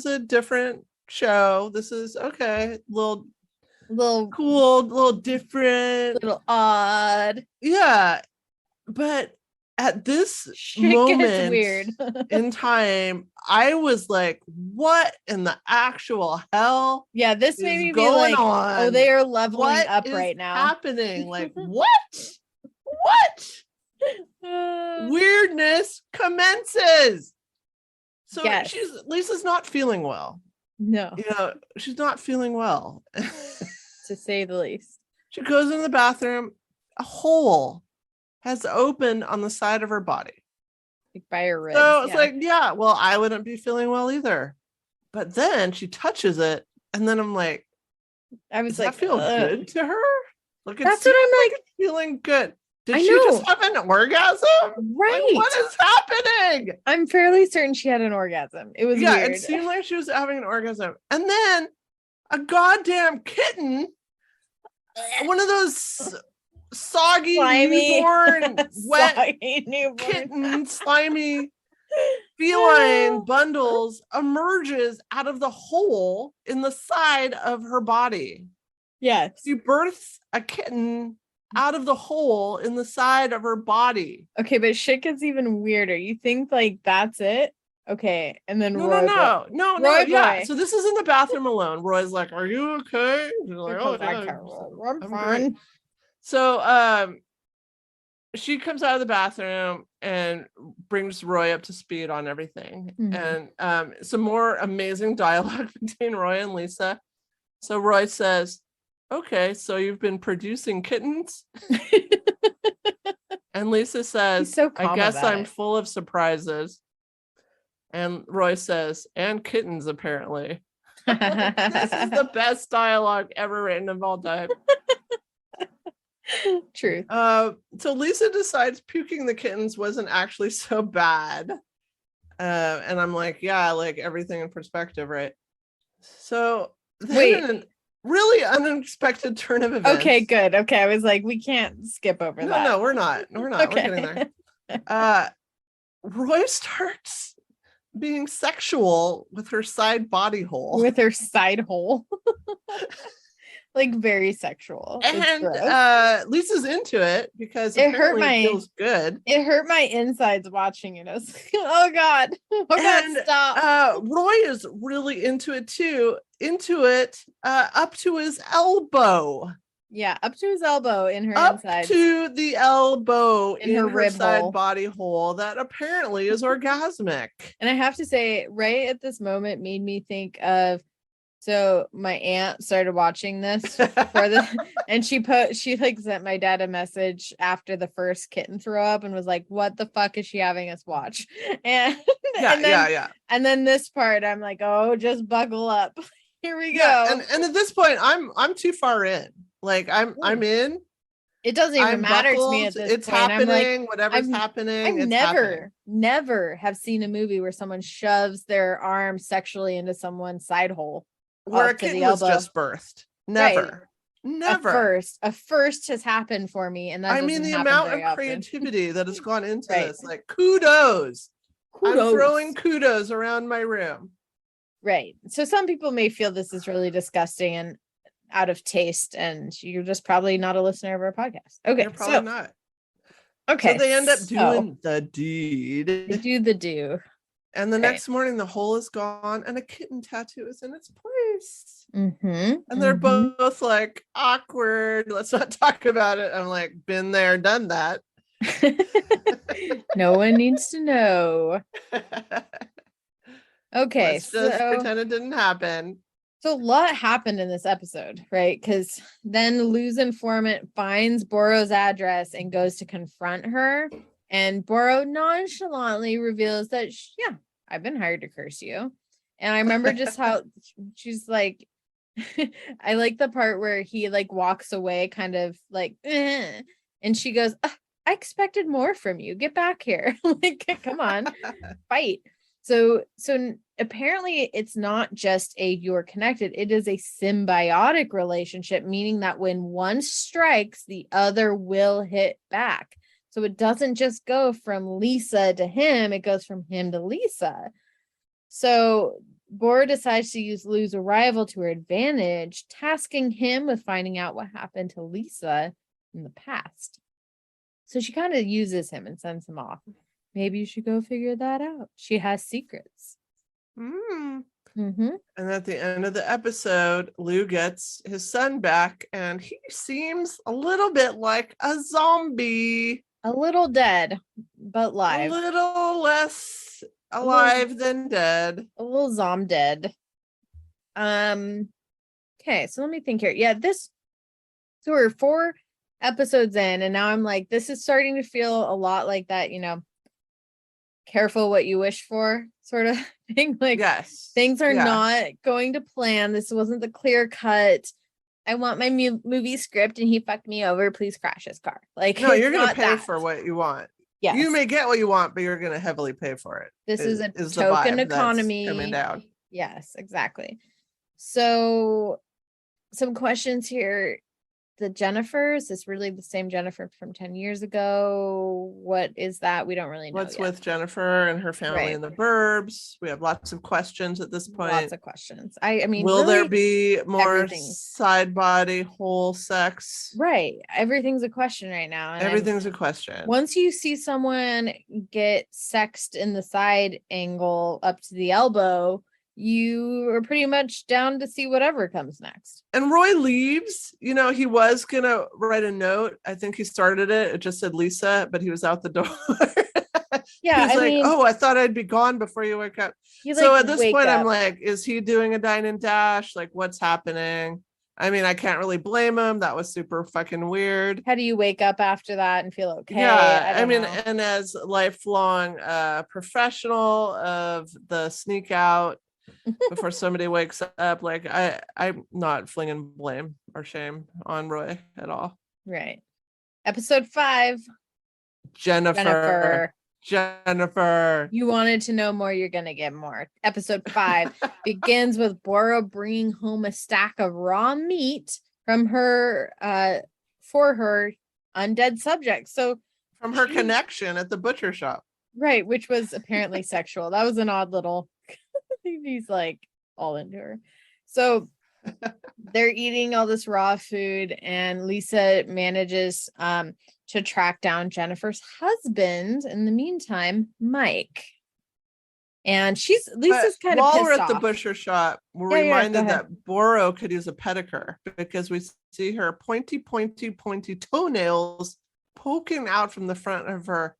a different show. This is okay. Little cool, little different, little odd. Yeah. But at this moment weird. In time, I was like, what in the actual hell? Yeah, this made me be like, on? Oh, they are leveling up right now. Happening? Like, what? What? weirdness commences. So yes. Lisa's not feeling well. No. She's not feeling well. To say the least. She goes in the bathroom. A hole has opened on the side of her body. Like by her ribs. So it's like, yeah, well, I wouldn't be feeling well either. But then she touches it. And then I'm like, does that feel good to her? Like, that's what I'm like. It's feeling good. Did she just have an orgasm? Right. Like, what is happening? I'm fairly certain she had an orgasm. It was weird. It seemed like she was having an orgasm. And then a goddamn kitten, one of those soggy, slimy, newborn, wet kitten, slimy feline bundles emerges out of the hole in the side of her body. Yes. She births a kitten out of the hole in the side of her body. Okay, but shit gets even weirder. You think like that's it? Okay, and then no. Yeah. So this is in the bathroom alone. Roy's like, "Are you okay?" She's like, "Oh, yeah, I'm fine." So she comes out of the bathroom and brings Roy up to speed on everything. Mm-hmm. And some more amazing dialogue between Roy and Lisa. So Roy says, "Okay, so you've been producing kittens?" And Lisa says, "I guess I'm full of surprises." And Roy says, "And kittens, apparently." This is the best dialogue ever written of all time. True. So Lisa decides puking the kittens wasn't actually so bad. And I'm like, yeah, like everything in perspective, right? So then really unexpected turn of events. Okay, good. Okay, I was like, we can't skip over that. No, we're not. Okay. We're getting there. Roy starts being sexual with her side body hole. With her side hole. Like very sexual. And Lisa's into it because it feels good. It hurt my insides watching it. I was like, oh God, stop. Roy is really into it too. Up to his elbow. Yeah, up to his elbow in her insides. Up to the elbow in her rib side hole. Body hole that apparently is orgasmic. And I have to say, right at this moment made me think of, so my aunt started watching this and she like sent my dad a message after the first kitten throw up and was like, what the fuck is she having us watch? And and then this part I'm like, oh, just buckle up. Here we go. And at this point I'm too far in. Like I'm in. It doesn't even matter to me at this point. It's happening. Whatever's happening. Never have seen a movie where someone shoves their arm sexually into someone's side hole. Where a kitten was just birthed. Never. A first has happened for me. And that I mean, the amount of creativity that has gone into this, like kudos. I'm throwing kudos around my room. Right. So some people may feel this is really disgusting and out of taste, and you're just probably not a listener of our podcast. Okay. You're probably not. Okay. So they end up doing the deed. They do the do. And the next morning, the hole is gone and a kitten tattoo is in its place. Mm-hmm, and they're both like, awkward. Let's not talk about it. I'm like, been there, done that. No one needs to know. Okay. Let's just pretend it didn't happen. So a lot happened in this episode, right? Because then Lou's informant finds Boro's address and goes to confront her. And Boro nonchalantly reveals that, I've been hired to curse you. And I remember just how she's like, I like the part where he like walks away kind of like, and she goes, I expected more from you. Get back here. Like, come on, fight. So apparently it's not just you're connected. It is a symbiotic relationship, meaning that when one strikes, the other will hit back. So it doesn't just go from Lisa to him, it goes from him to Lisa. So Bora decides to use Lou's arrival to her advantage, tasking him with finding out what happened to Lisa in the past. So she kind of uses him and sends him off. Maybe you should go figure that out. She has secrets. And at the end of the episode, Lou gets his son back, and he seems a little bit like a zombie. A little dead, but live. A little less alive than dead. A little zom dead. Okay, so let me think here. Yeah, so we're 4 episodes in, and now I'm like, this is starting to feel a lot like that, careful what you wish for sort of thing. Like, yes, things are not going to plan. This wasn't the clear cut. I want my movie script and he fucked me over. Please crash his car. Like, no, you're going to pay for what you want. Yes. You may get what you want, but you're going to heavily pay for it. This is a token economy coming down. Yes, exactly. So some questions here. The Jennifer, is this really the same Jennifer from 10 years ago? What is that? We don't really know. What's with Jennifer and her family in the burbs? We have lots of questions at this point. Lots of questions. I mean, will there be more side body, whole sex? Right. Everything's a question right now. And everything's a question. Once you see someone get sexed in the side angle up to the elbow, you are pretty much down to see whatever comes next. And Roy leaves. He was gonna write a note. I think he started it. It just said Lisa, but he was out the door. Yeah, he's like, oh, I thought I'd be gone before you wake up. So at this point, I'm like, is he doing a dine and dash? Like, what's happening? I mean, I can't really blame him. That was super fucking weird. How do you wake up after that and feel okay? Yeah, I mean, and as lifelong professional of the sneak out before somebody wakes up, like I'm not flinging blame or shame on Roy at all. Right. Episode 5. Jennifer. You wanted to know more, you're gonna get more. Episode 5 begins with Boro bringing home a stack of raw meat from her for her undead subject. So from her connection at the butcher shop. Right, which was apparently sexual. That was an odd little he's like all into her. So they're eating all this raw food, and Lisa manages to track down Jennifer's husband in the meantime, Mike. And Lisa's kind of pissed while we're at off. The butcher shop, we're reminded that Boro could use a pedicure, because we see her pointy toenails poking out from the front of her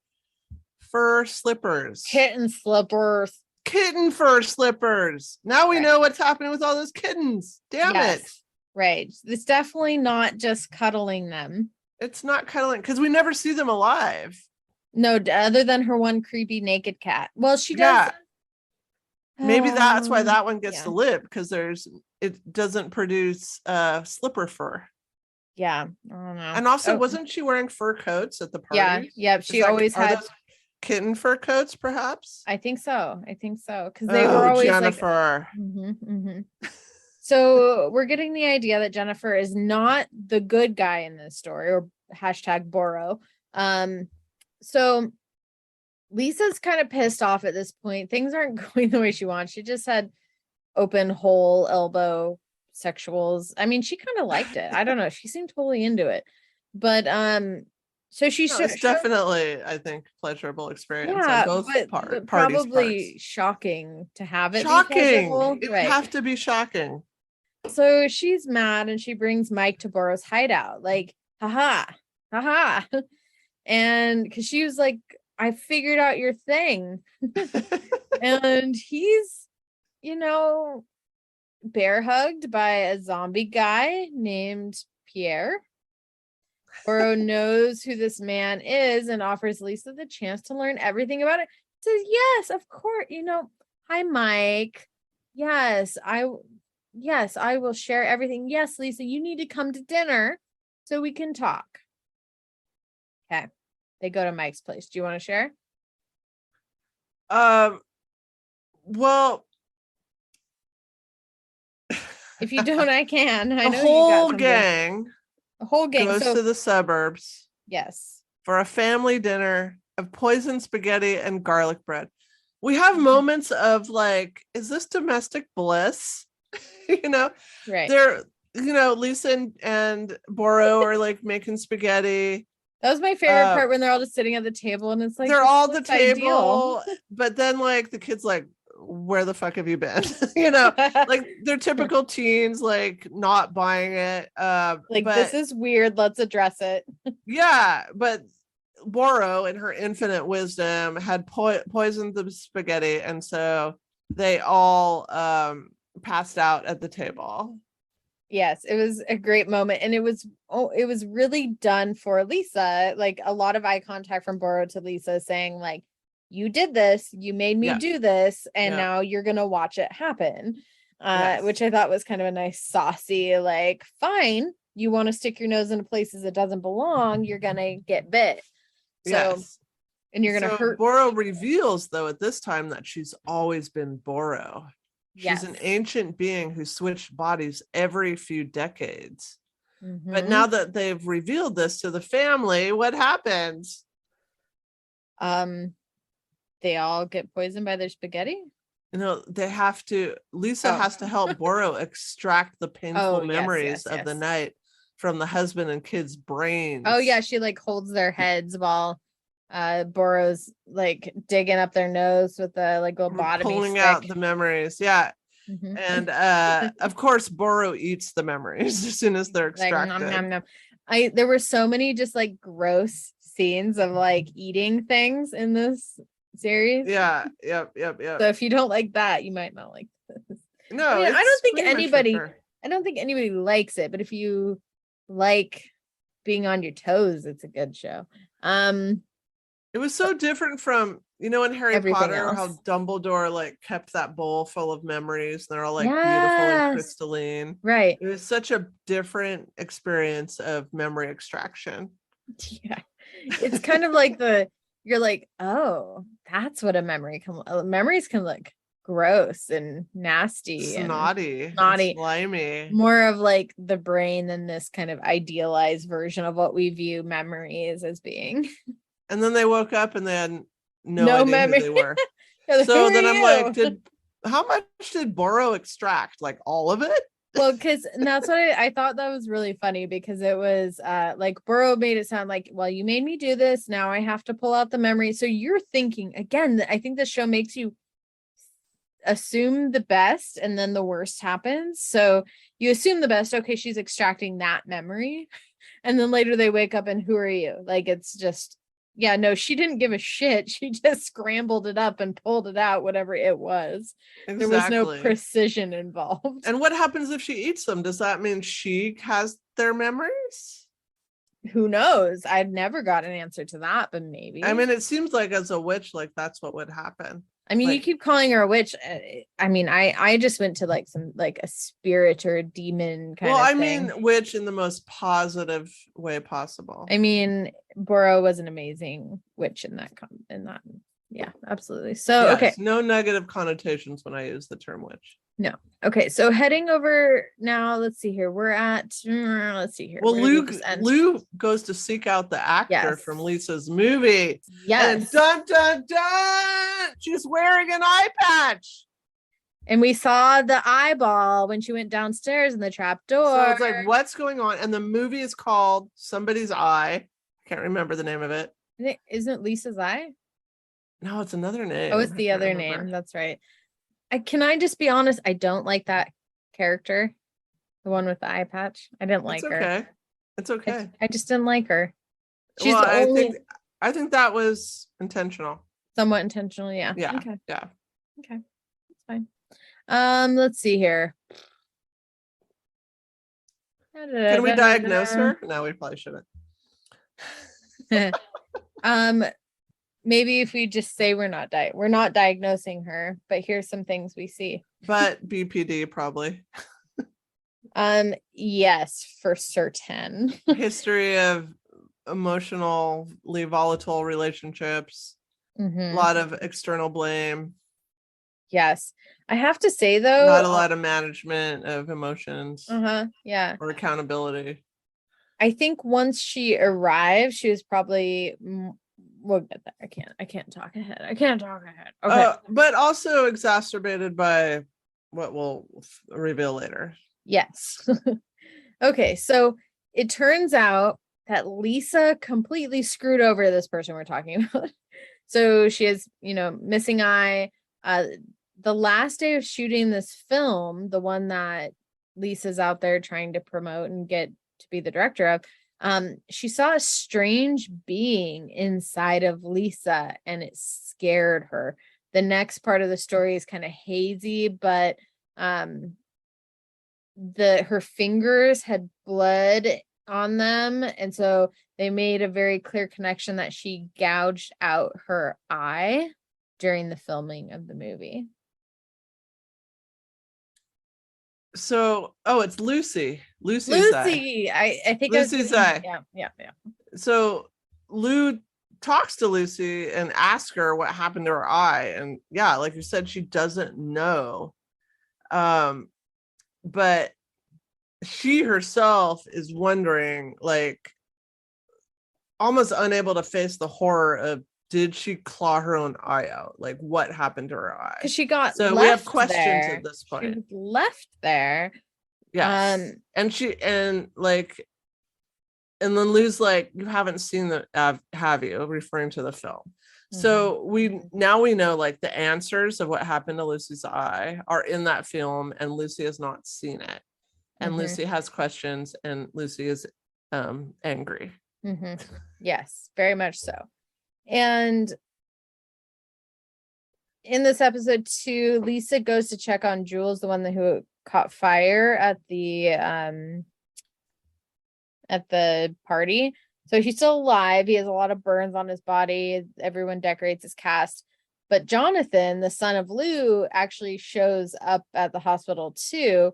fur slippers. Kitten fur slippers. Now we know what's happening with all those kittens. Damn it. Right. It's definitely not just cuddling them. It's not cuddling, because we never see them alive. No, other than her one creepy naked cat. Well, she does. Yeah. Maybe that's why that one gets to live, because it doesn't produce slipper fur. Yeah. I don't know. And also, wasn't she wearing fur coats at the party? Yeah. She always had kitten fur coats, perhaps. I think so, because they were always Jennifer. So we're getting the idea that Jennifer is not the good guy in this story, or #Boro. So Lisa's kind of pissed off at this point. Things aren't going the way she wants. She just had open whole elbow sexuals. I mean, she kind of liked it. I don't know. She seemed totally into it, but so it's definitely, I think, pleasurable experience on both parties. Probably shocking to have it. Shocking. It would have to be shocking. So she's mad, and she brings Mike to Boro's hideout, like, haha. And because she was like, I figured out your thing. And he's, bear hugged by a zombie guy named Pierre. Boro knows who this man is and offers Lisa the chance to learn everything about it. Says, yes, of course. Hi, Mike. Yes, I will share everything. Yes, Lisa, you need to come to dinner so we can talk. Okay. They go to Mike's place. Do you want to share? Well, if you don't, I can. I know a whole gang goes to the suburbs. Yes. For a family dinner of poisoned spaghetti and garlic bread. We have moments of like, is this domestic bliss? Right. They're, Lisa and Boro are like making spaghetti. That was my favorite part, when they're all just sitting at the table, and it's like, they're all at the table, but then like the kid's like, where the fuck have you been? You know, like they're typical teens, like not buying it. Like, but, this is weird. Let's address it. Yeah, but Boro, in her infinite wisdom, had poisoned the spaghetti, and so they all passed out at the table. Yes, it was a great moment, and it was really done for Lisa. Like, a lot of eye contact from Boro to Lisa, saying like, you did this, you made me do this, and now you're gonna watch it happen. Which I thought was kind of a nice saucy, like, fine, you want to stick your nose into places it doesn't belong, you're gonna get bit. So and you're gonna hurt. Boro reveals, though, at this time that she's always been Boro. She's an ancient being who switched bodies every few decades. But now that they've revealed this to the family, what happens? They all get poisoned by their spaghetti. You know, they have to. Lisa has to help Boro extract the painful memories of the night from the husband and kids' brains. Oh yeah, she like holds their heads while Boro's like digging up their nose with the like lobotomy pulling stick. out the memories. And of course Boro eats the memories as soon as they're extracted. Like, nom, nom, nom. There were so many just like gross scenes of like eating things in this series. Yep. So if you don't like that, you might not like this. No, I don't think anybody likes it, but if you like being on your toes, it's a good show. It was so different from, you know, in Harry Potter, else. how Dumbledore like kept that bowl full of memories. And they're all like beautiful and crystalline. Right. It was such a different experience of memory extraction. Yeah. It's kind of like you're like, oh, that's what a memory memories can look gross and nasty, snotty, and slimy. More of like the brain than this kind of idealized version of what we view memories as being. And then they woke up and they had no idea memory. Who they were. So then I'm like, how much did Boro extract? Like all of it? Well, because that's what I thought that was really funny, because it was like Boro made it sound like, well, you made me do this, now I have to pull out the memory. So you're thinking, again, I think the show makes you assume the best and then the worst happens. So you assume the best, okay, she's extracting that memory, and then later they wake up and who are you? Like, it's just, yeah, no, she didn't give a shit. She just scrambled it up and pulled it out, whatever it was. Exactly. There was no precision involved. And what happens if she eats them? Does that mean she has their memories? Who knows? I've never got an answer to that, but maybe. I mean, it seems like as a witch, like that's what would happen. I mean, you keep calling her a witch. I mean, I just went to like some like a spirit or a demon kind of thing. Well, I mean, witch in the most positive way possible. I mean, Boro was an amazing witch in that. Yeah, absolutely. So, yes, okay. No negative connotations when I use the term witch. No. Okay. So heading over now, let's see here. We're at, let's see here. Well, Lou goes to seek out the actor from Lisa's movie. Yes. And dun, dun, dun, she's wearing an eye patch. And we saw the eyeball when she went downstairs in the trap door. So it's like, what's going on? And the movie is called Somebody's Eye. I can't remember the name of it. Isn't Lisa's Eye? No, it's another name. Oh, it's the other name. That's right. Can I just be honest? I don't like that character, the one with the eye patch. I didn't like her. It's okay. I just didn't like her. She's I think that was intentional. Somewhat intentional, yeah. Yeah. Okay. Yeah. Okay. That's fine. Let's see here. Can we diagnose her? No, we probably shouldn't. Maybe if we just say we're not diagnosing her, but here's some things we see. But BPD probably. Yes, for certain. History of emotionally volatile relationships. A lot of external blame. Yes. I have to say though, not a lot of management of emotions. Yeah. Or accountability. I think once she arrived, she was probably, we'll get there. I can't talk ahead. Okay. But also exacerbated by what we'll reveal later. Yes. Okay. So it turns out that Lisa completely screwed over this person we're talking about. So she has, missing eye. the last day of shooting this film, the one that Lisa's out there trying to promote and get to be the director of, she saw a strange being inside of Lisa and it scared her. The next part of the story is kind of hazy, but her fingers had blood on them, and so they made a very clear connection that she gouged out her eye during the filming of the movie. So, it's Lucy's Lucy. eye. I think Lucy's eye. Yeah. So Lou talks to Lucy and asks her what happened to her eye, and yeah, like you said, she doesn't know. But she herself is wondering, like, almost unable to face the horror of, did she claw her own eye out? Like, what happened to her eye? Because she got so left we have questions there. at this point. She was left there. Yes. And then Lou's like, you haven't seen the have you, referring to the film. So we know, like, the answers of what happened to Lucy's eye are in that film, and Lucy has not seen it. And Lucy has questions, and Lucy is angry. Yes, very much so. And in this episode too, Lisa goes to check on Jules, the one who caught fire at the party. So he's still alive. He has a lot of burns on his body. Everyone decorates his cast. But Jonathan, the son of Lou, actually shows up at the hospital too.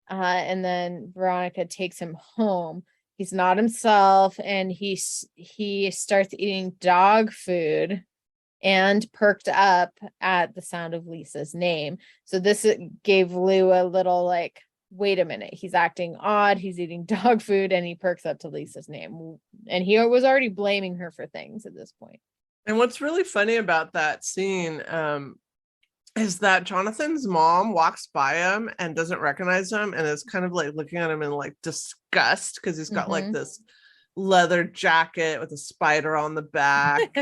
And then Veronica takes him home. He's not himself, and he starts eating dog food and perked up at the sound of Lisa's name. So this gave Lou a little like, wait a minute, he's acting odd, he's eating dog food, and he perks up to Lisa's name. And he was already blaming her for things at this point. And what's really funny about that scene is that Jonathan's mom walks by him and doesn't recognize him, and is kind of like looking at him in like disgust, because he's got like this leather jacket with a spider on the back.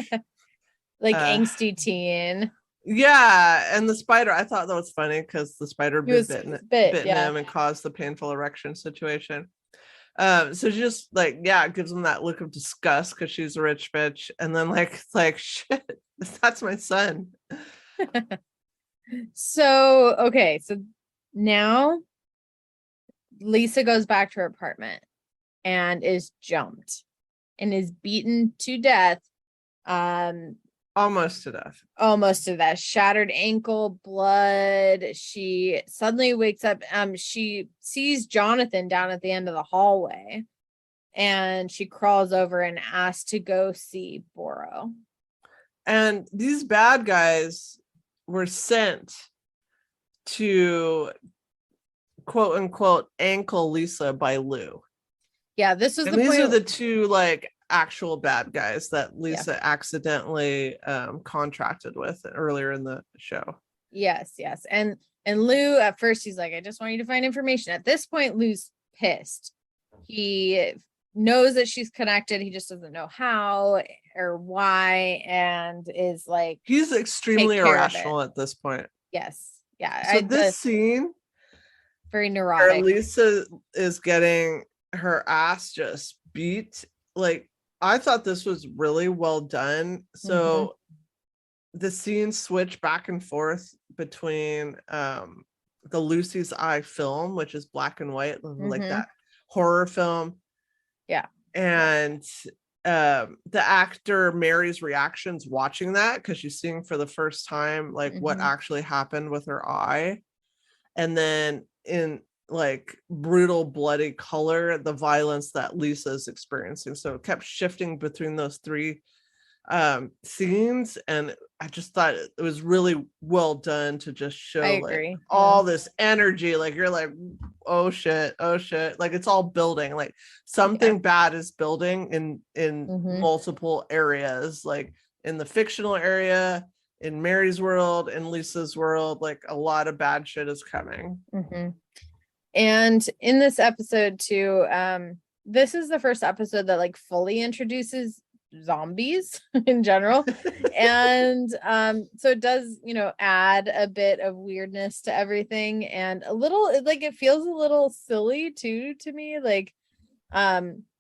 Like angsty teen. Yeah, and the spider, I thought that was funny because the spider bitten him and caused the painful erection situation. So just like, yeah, it gives him that look of disgust because she's a rich bitch, and then like shit, that's my son. So now Lisa goes back to her apartment and is jumped and is beaten to death. Almost to death. Shattered ankle, blood. She suddenly wakes up. She sees Jonathan down at the end of the hallway, and she crawls over and asks to go see Boro. And these bad guys were sent to quote unquote ankle Lisa by Lou. Yeah, this was and these are the two like actual bad guys that Lisa accidentally contracted with earlier in the show. Yes. And Lou, at first he's like, I just want you to find information. At this point, Lou's pissed. He knows that she's connected. He just doesn't know how or why, and is like, he's extremely irrational at this point. Yes. Yeah. So this scene, very neurotic. Lisa is getting her ass just beat. Like, I thought this was really well done. So the scenes switch back and forth between the Lucy's Eye film, which is black and white, like that horror film. Yeah. And the actor Mary's reactions watching that, because she's seeing for the first time like what actually happened with her eye. And then in like brutal bloody color, the violence that Lisa's experiencing. So it kept shifting between those three scenes, and I just thought it was really well done to just show like all this energy. Like you're like, oh shit, like it's all building, like something bad is building in multiple areas, like in the fictional area, in Mary's world, in Lisa's world, like a lot of bad shit is coming. And in this episode too, this is the first episode that like fully introduces zombies in general. And so it does, add a bit of weirdness to everything, and a little, like, it feels a little silly too to me. Like,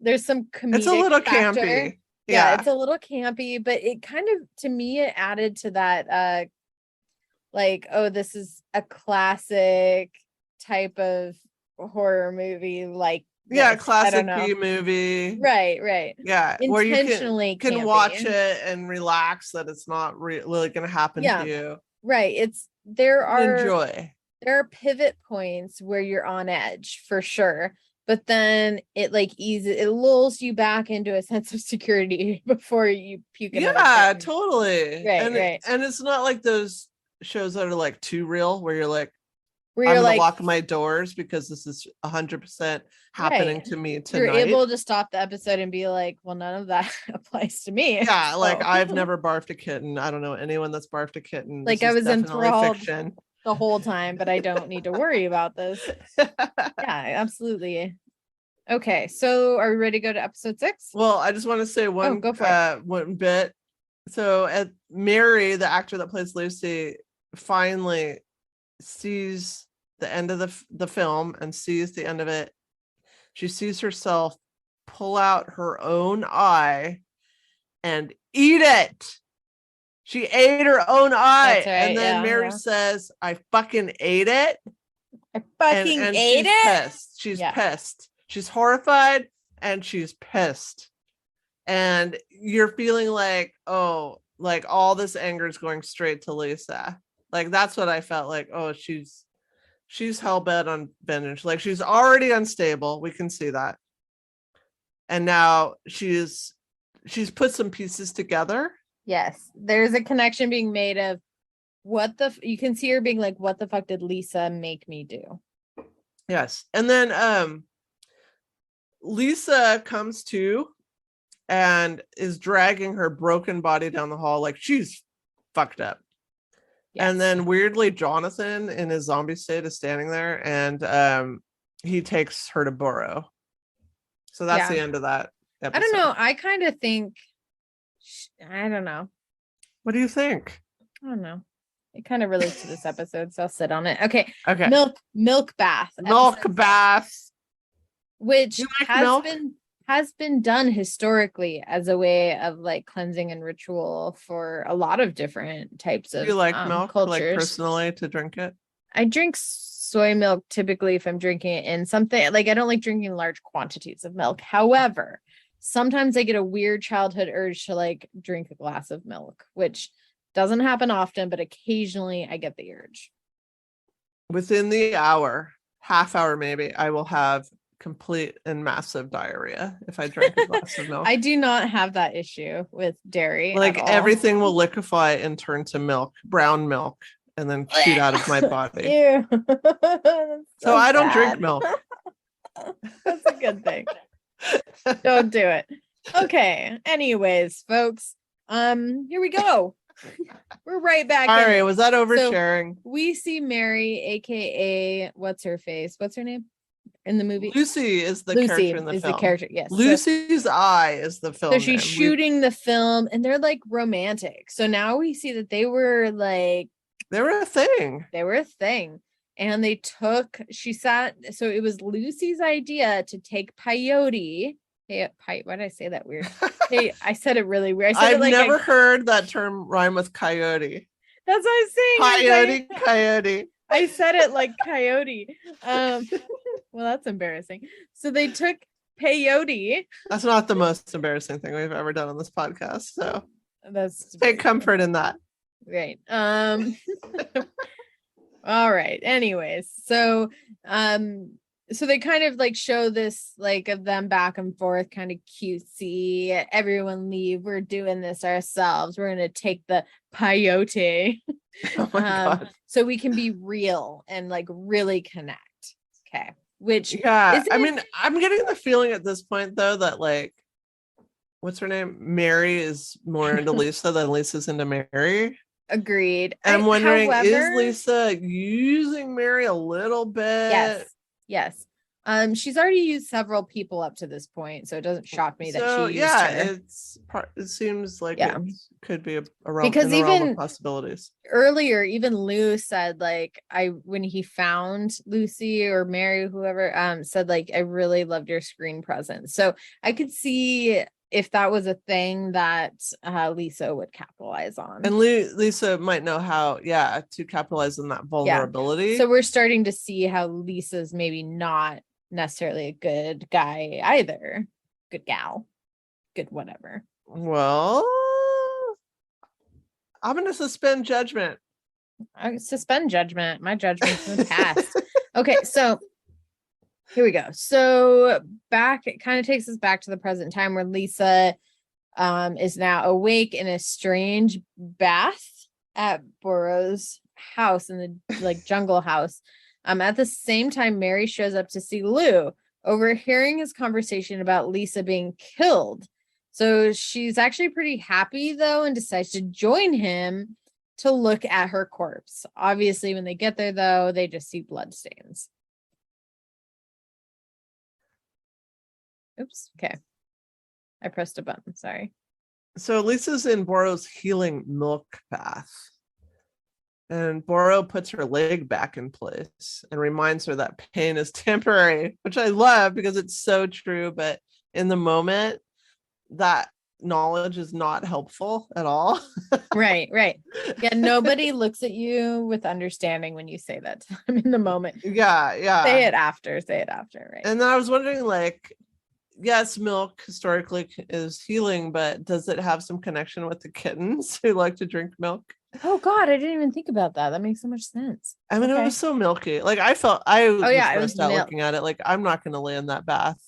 there's some comedic, it's a little factor. campy. Yeah, it's a little campy, but it kind of, to me, it added to that, like, oh, this is a classic type of horror movie, like, classic B movie. Right. Yeah, where you can watch it and relax that it's not really going to happen to you. Right. There are pivot points where you're on edge for sure, but then it lulls you back into a sense of security before you puke. Yeah, totally. Right. And it's not like those shows that are like too real, where you're like, I'm gonna lock my doors because this is 100% happening to me tonight. You're able to stop the episode and be like, well, none of that applies to me. Yeah, so. Like, I've never barfed a kitten. I don't know anyone that's barfed a kitten. Like, I was enthralled the whole time, but I don't need to worry about this. Yeah, absolutely. Okay, so are we ready to go to episode 6? Well, I just want to say one bit. So Mary, the actor that plays Lucy, finally sees the end of the film and sees the end of it. She sees herself pull out her own eye and eat it. She ate her own eye. Right, and then Mary says, I fucking ate it. I fucking ate it. Pissed. She's pissed. She's horrified and she's pissed. And you're feeling like, oh, like all this anger is going straight to Lisa. Like, that's what I felt like. Oh, she's hell-bent on vengeance. Like, she's already unstable. We can see that. And now she's put some pieces together. Yes. There's a connection being made of you can see her being like, what the fuck did Lisa make me do? Yes. And then Lisa comes to and is dragging her broken body down the hall like she's fucked up. Yes. And then weirdly, Jonathan in his zombie state is standing there, and he takes her to Burrow. So that's the end of that episode. I don't know. I kind of think, I don't know. What do you think? I don't know. It kind of relates to this episode, so I'll sit on it. Okay. Milk bath. Milk bath. Which has been done historically as a way of like cleansing and ritual for a lot of different types of. Do you like milk, cultures. Like personally, to drink it? I drink soy milk typically if I'm drinking it in something. Like, I don't like drinking large quantities of milk. However, sometimes I get a weird childhood urge to like drink a glass of milk, which doesn't happen often, but occasionally I get the urge. Within the hour, half hour maybe, I will have complete and massive diarrhea if I drink a glass of milk. I do not have that issue with dairy. Like, everything will liquefy and turn to milk, brown milk, and then shoot out of my body. Ew. So I don't drink milk. That's a good thing. Don't do it. Okay. Anyways, folks, here we go. We're right back. All right. Was that oversharing? So we see Mary, aka what's her name in the movie? Lucy is the character in the film. The character, yes. Lucy's eye is the film. So she's shooting the film, and they're like romantic. So now we see that they were a thing. And so it was Lucy's idea to take peyote. Why did I say that weird? Hey, I said it really weird. I've never heard that term rhyme with coyote. That's what I'm saying. Coyote. I said it like coyote. Well, that's embarrassing. So they took peyote. That's not the most embarrassing thing we've ever done on this podcast. So that's take comfort in that. Right. All right. Anyways, so they kind of like show this like of them back and forth, kind of cutesy. Everyone leave. We're doing this ourselves. We're gonna take the peyote. Oh my God. So we can be real and like really connect. Okay. Which I mean, I'm getting the feeling at this point though that like, what's her name? Mary is more into Lisa than Lisa's into Mary. Agreed. I'm wondering, is Lisa using Mary a little bit? Yes. She's already used several people up to this point, so it doesn't shock me that she used her. It seems like Yeah. it could be a realm, because in the realm of possibilities. Earlier, even Lou said, like, when he found Lucy or Mary, whoever, said, like, I really loved your screen presence. So I could see if that was a thing that Lisa would capitalize on. And Lisa might know how, to capitalize on that vulnerability. Yeah. So we're starting to see how Lisa's maybe not necessarily a good guy either. Good gal. Good whatever. Well, I'm going to suspend judgment. I suspend judgment. My judgment's in the past. Okay, so here we go. So it kind of takes us back to the present time where Lisa is now awake in a strange bath at Burroughs' house in the jungle house. At the same time, Mary shows up to see Lou, overhearing his conversation about Lisa being killed. So she's actually pretty happy though, and decides to join him to look at her corpse. Obviously, when they get there though, they just see bloodstains. Oops. Okay. I pressed a button. Sorry. So Lisa's in Borrow's healing milk bath. And Borrow puts her leg back in place and reminds her that pain is temporary, which I love because it's so true. But in the moment, that knowledge is not helpful at all. Right. Yeah, nobody looks at you with understanding when you say that to them in the moment. Yeah. Say it after, right? And then I was wondering, like, yes, milk historically is healing, but does it have some connection with the kittens who like to drink milk? Oh God, I didn't even think about that. That makes so much sense. I mean, It was so milky. Like I was grossed out looking at it. Like, I'm not going to lay in that bath.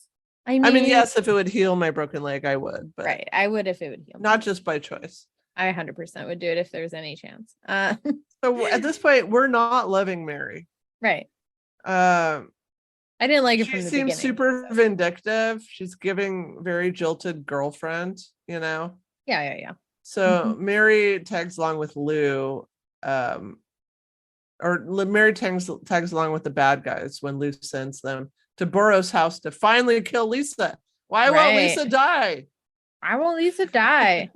I mean, yes, if it would heal my broken leg, I would. But right, I would if it would heal. Not just by choice. I 100% would do it if there's any chance. So at this point, we're not loving Mary. Right. I didn't like it from the beginning. She seems super vindictive. She's giving very jilted girlfriend, Yeah. So Mary tags along with Lou, Mary tags along with the bad guys when Lou sends them to Burroughs' house to finally kill Lisa. Why won't Lisa die? Why won't Lisa die?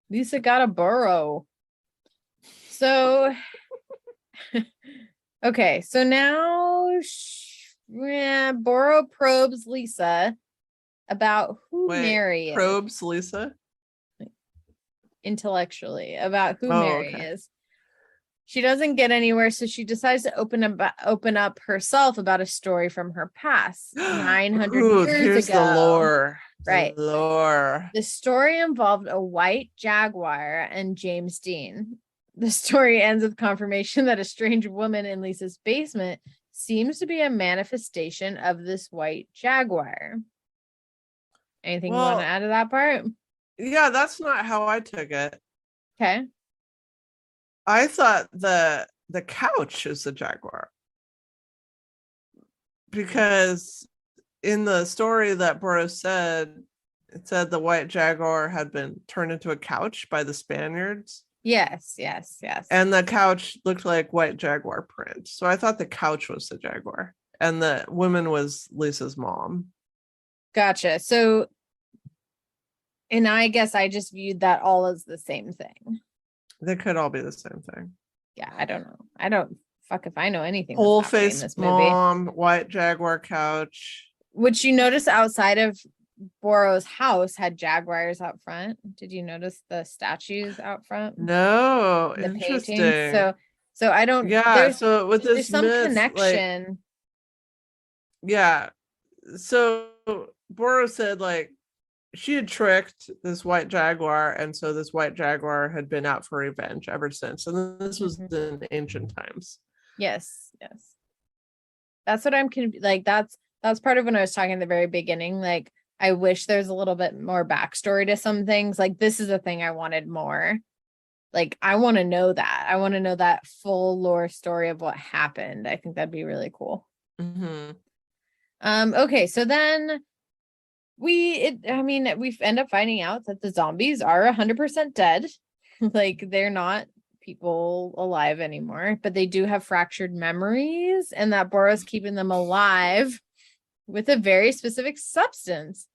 Lisa got a burrow. So, okay. So now, Burrow probes Lisa about who Mary is. Probes Lisa? Intellectually about who Mary is. She doesn't get anywhere, so she decides to open up herself about a story from her past 900 years ago. The lore. Right. The lore. The story involved a white jaguar and James Dean. The story ends with confirmation that a strange woman in Lisa's basement seems to be a manifestation of this white jaguar. Anything you want to add to that part? Yeah, that's not how I took it. Okay. I thought the couch is the jaguar. Because in the story that Burroughs said, it said the white jaguar had been turned into a couch by the Spaniards. Yes. And the couch looked like white jaguar print. So I thought the couch was the jaguar. And the woman was Lisa's mom. Gotcha. So, and I guess I just viewed that all as the same thing. They could all be the same thing. Yeah, I don't know. I don't fuck if I know anything. Whole face mom, white jaguar couch. Which you notice outside of Burroughs' house had jaguars out front. Did you notice the statues out front? No, interesting. Paintings? So I don't. Yeah. So with this, there's some connection. So Burroughs said, like, she had tricked this white jaguar, and so this white jaguar had been out for revenge ever since. And this was in ancient times. Yes. That's what I'm like. That's part of when I was talking at the very beginning. Like, I wish there's a little bit more backstory to some things. Like, this is the thing I wanted more. Like, I want to know that. I want to know that full lore story of what happened. I think that'd be really cool. Okay, so then we end up finding out that the zombies are 100% dead. Like, they're not people alive anymore, but they do have fractured memories, and that Bora's keeping them alive with a very specific substance,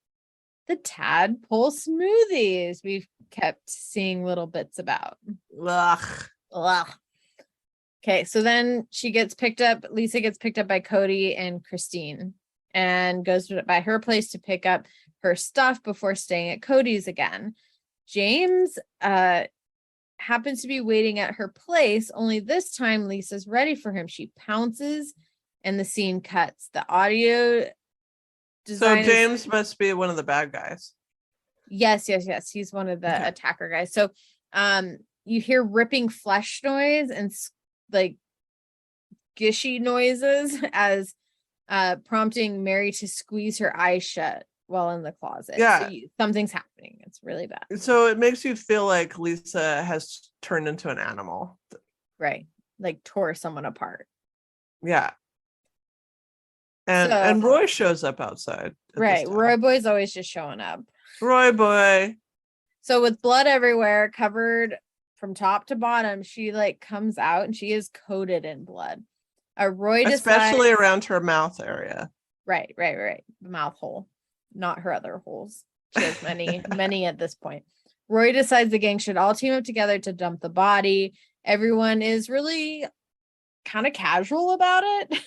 the tadpole smoothies we've kept seeing little bits about. Ugh. Ugh. Okay, so then Lisa gets picked up by Cody and Christine and goes by her place to pick up her stuff before staying at Cody's again. James happens to be waiting at her place, only this time Lisa's ready for him. She pounces and the scene cuts. The audio design. So James must be one of the bad guys. Yes. He's one of the attacker guys. So you hear ripping flesh noise and like gishy noises as prompting Mary to squeeze her eyes shut while in the closet. Yeah. So something's happening. It's really bad. So it makes you feel like Lisa has turned into an animal. Right. Like tore someone apart. Yeah. And Roy shows up outside. Right. Roy Boy's always just showing up. Roy Boy. So with blood everywhere, covered from top to bottom, she like comes out and she is coated in blood. Roy especially around her mouth area. Right. The mouth hole, not her other holes. She has many at this point. Roy decides the gang should all team up together to dump the body. Everyone is really kind of casual about it.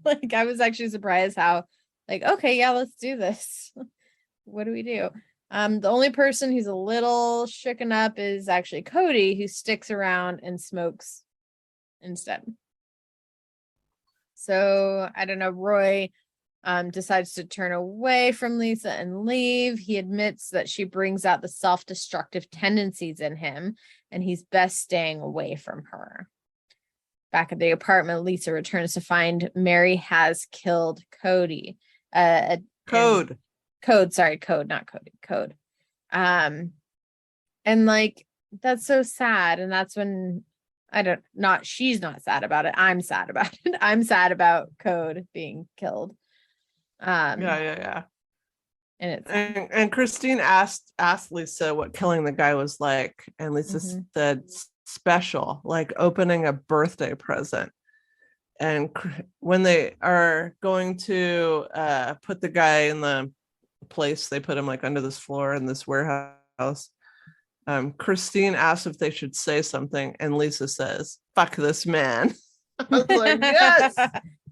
Like I was actually surprised how like, okay, yeah, let's do this. What do we do? The only person who's a little shooken up is actually Cody, who sticks around and smokes instead. So I don't know, Roy decides to turn away from Lisa and leave. He admits that she brings out the self-destructive tendencies in him, and he's best staying away from her. Back at the apartment, Lisa returns to find Mary has killed Cody. Code, not Cody. Code. And like that's so sad. And that's when she's not sad about it. I'm sad about it. I'm sad about Code being killed. Yeah. And Christine asked Lisa what killing the guy was like, and Lisa said special, like opening a birthday present. And when they are going to put the guy in the place, they put him like under this floor in this warehouse. Christine asks if they should say something, and Lisa says, "Fuck this man." I was like, yes,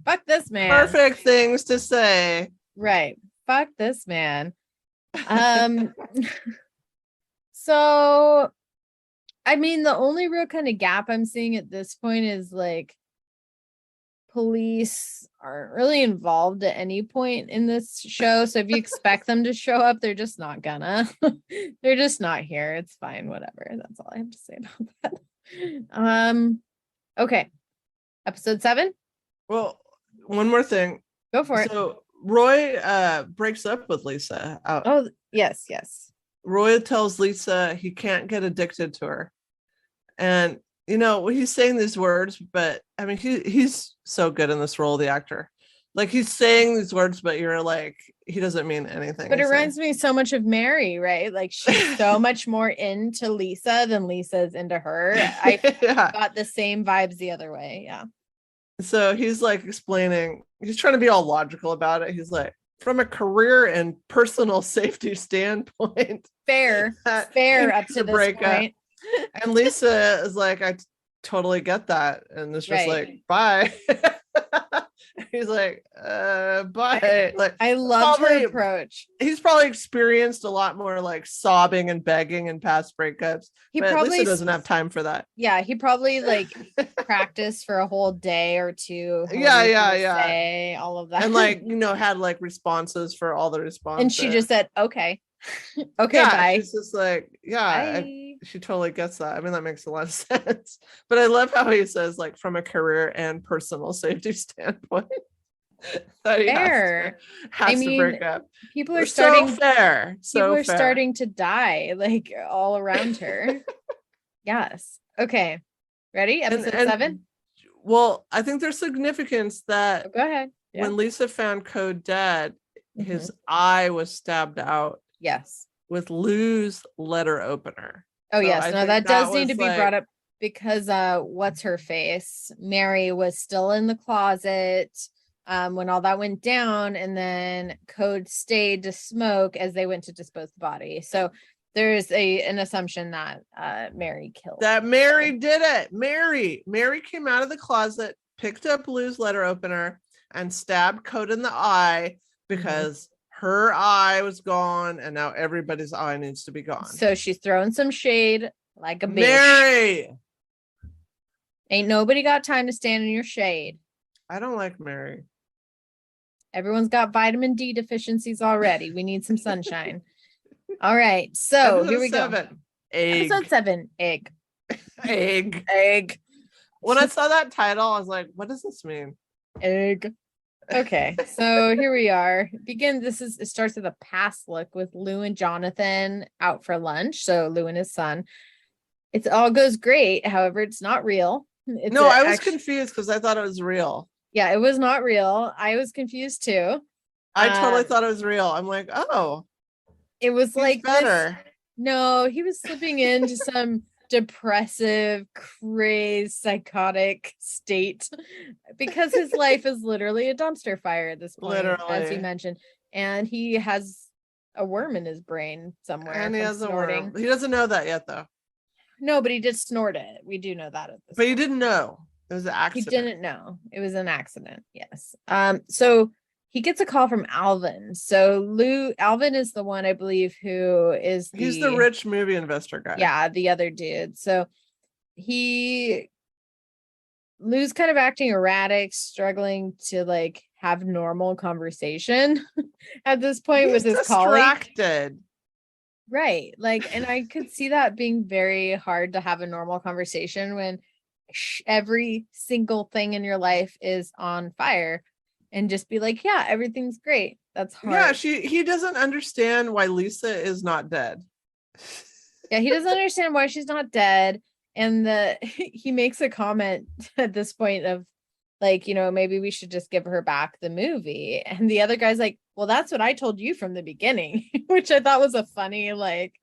fuck this man. Perfect things to say. Right. Fuck this man. So I mean, the only real kind of gap I'm seeing at this point is like police aren't really involved at any point in this show. So if you expect them to show up, they're just not gonna. They're just not here. It's fine, whatever. That's all I have to say about that. Okay. Episode 7. Well, one more thing. Go for it. So Roy breaks up with Lisa. Oh, yes. Roy tells Lisa he can't get addicted to her. And, you know, he's saying these words, but I mean, he's so good in this role, the actor. Like he's saying these words, but you're like, he doesn't mean anything. But it reminds me so much of Mary, right? Like she's so much more into Lisa than Lisa's into her. I got the same vibes the other way. Yeah. So he's like explaining, he's trying to be all logical about it. He's like, from a career and personal safety standpoint, fair up to this point. And Lisa is like, I totally get that. And it's just like, bye. He's like, bye. Like, I love her approach. He's probably experienced a lot more like sobbing and begging in past breakups. But Lisa doesn't have time for that. Yeah, he probably like practiced for a whole day or two. Yeah. Say, all of that. And like, you know, had like responses for all the responses. And she just said, okay. Okay, bye. She's just like, she totally gets that. I mean, that makes a lot of sense. But I love how he says, like, from a career and personal safety standpoint, that he has to break up. People are starting starting to die, like all around her. Yes. Okay. Ready? Episode 7. Well, I think there's significance that go ahead. Yeah. When Lisa found Code dead, his eye was stabbed out. Yes. With Lou's letter opener. Oh, so yes. No, that does need to be brought up because what's her face? Mary was still in the closet when all that went down, and then Code stayed to smoke as they went to dispose the body. So there's an assumption that Mary killed. That Mary did it. Mary came out of the closet, picked up Lou's letter opener, and stabbed Code in the eye because her eye was gone, and now everybody's eye needs to be gone. So she's throwing some shade like a bitch. Mary! Ain't nobody got time to stand in your shade. I don't like Mary. Everyone's got vitamin D deficiencies already. We need some sunshine. All right. So Episode here we 7. go. Egg. Episode 7. Egg. Egg. Egg. When I saw that title, I was like, what does this mean? Egg. Okay. So here we are. It starts with a past look with Lou and Jonathan out for lunch. So Lou and his son. It all goes great. However, it's not real. I was confused because I thought it was real. Yeah, it was not real. I was confused too. I totally thought it was real. I'm like, oh, it was like better. No, he was slipping into some depressive, crazed, psychotic state because his life is literally a dumpster fire at this point, as he mentioned. And he has a worm in his brain somewhere. And he has snorting. a worm. He doesn't know that yet, though. No, but he did snort it. We do know that at this point. He didn't know. It was an accident. He didn't know. It was an accident. Yes. So he gets a call from Alvin. So Alvin is the one, I believe, he's the rich movie investor guy. Yeah, the other dude. So Lou's kind of acting erratic, struggling to like have normal conversation at this point with his distracted. Colleague. Right. Like, and I could see that being very hard to have a normal conversation when every single thing in your life is on fire, and just be like, yeah, everything's great. That's hard. Yeah, he doesn't understand why Lisa is not dead. Yeah, he doesn't understand why she's not dead. And he makes a comment at this point of like, maybe we should just give her back the movie. And the other guy's like, well, that's what I told you from the beginning, which I thought was a funny, like,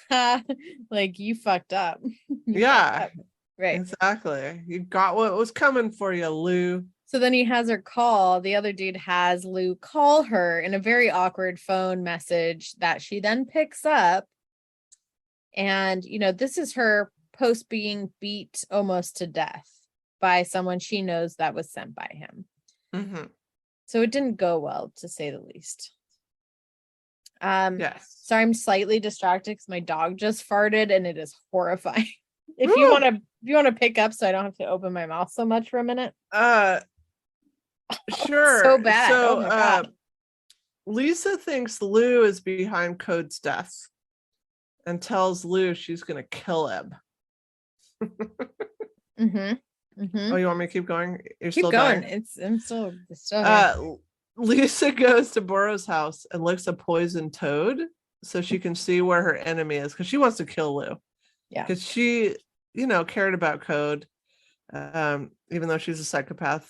like you fucked up. Yeah, fucked up. Right. Exactly. You got what was coming for you, Lou. So then he has her call. The other dude has Lou call her in a very awkward phone message that she then picks up. And, this is her post being beat almost to death by someone she knows that was sent by him. Mm-hmm. So it didn't go well, to say the least. Yes. Sorry, I'm slightly distracted because my dog just farted and it is horrifying. If you want to pick up so I don't have to open my mouth so much for a minute. Sure. So bad. So oh my God. Lisa thinks Lou is behind Code's death and tells Lou she's gonna kill him. Oh, you want me to keep going? You're keep still going. dying? I'm still here. Lisa goes to Burrow's house and looks a poisoned toad so she can see where her enemy is, because she wants to kill Lou. Yeah. Because she, cared about Code. Even though she's a psychopath,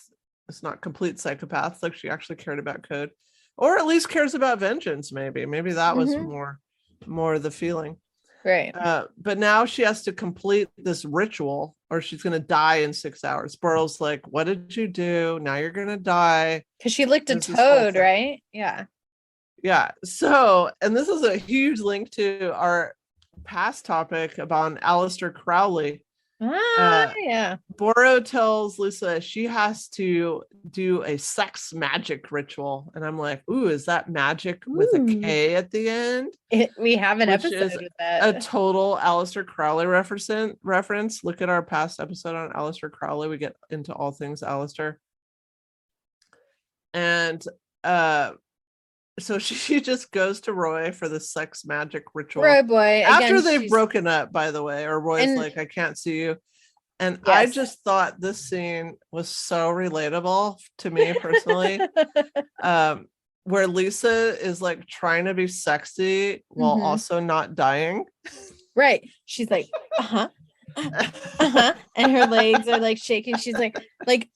it's not complete psychopath. Like, she actually cared about Code. Or at least cares about vengeance, maybe. Maybe that was more the feeling. Right. But now she has to complete this ritual or she's going to die in 6 hours. Burrow's like, what did you do? Now you're going to die. Because she licked a toad, right? Yeah. Yeah. So, and this is a huge link to our past topic about Aleister Crowley. Yeah. Burrow tells Lisa she has to do a sex magic ritual. And I'm like, ooh, is that magic with a K at the end? We have an episode with that. A total Aleister Crowley reference. Look at our past episode on Aleister Crowley. We get into all things Aleister. And so she just goes to Roy for the sex magic ritual. Roy boy. After they've broken up, by the way, or Roy's like, I can't see you. And yes. I just thought this scene was so relatable to me personally. Where Lisa is like trying to be sexy while also not dying. Right. She's like, and her legs are like shaking. She's like,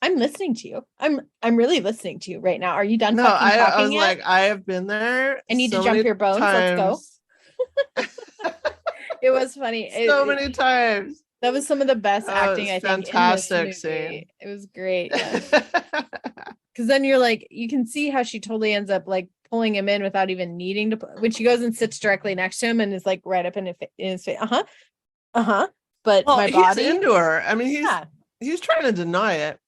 I'm listening to you. I'm really listening to you right now. Are you done? No, I was yet? Like, I have been there. I need to jump your bones. Let's go. It was funny. Many times. That was some of the best acting, I think. Fantastic scene. It was great. Because then you're like, you can see how she totally ends up like pulling him in without even needing to. When she goes and sits directly next to him and is like right up in his face. But my body, he's into her. I mean, he's trying to deny it.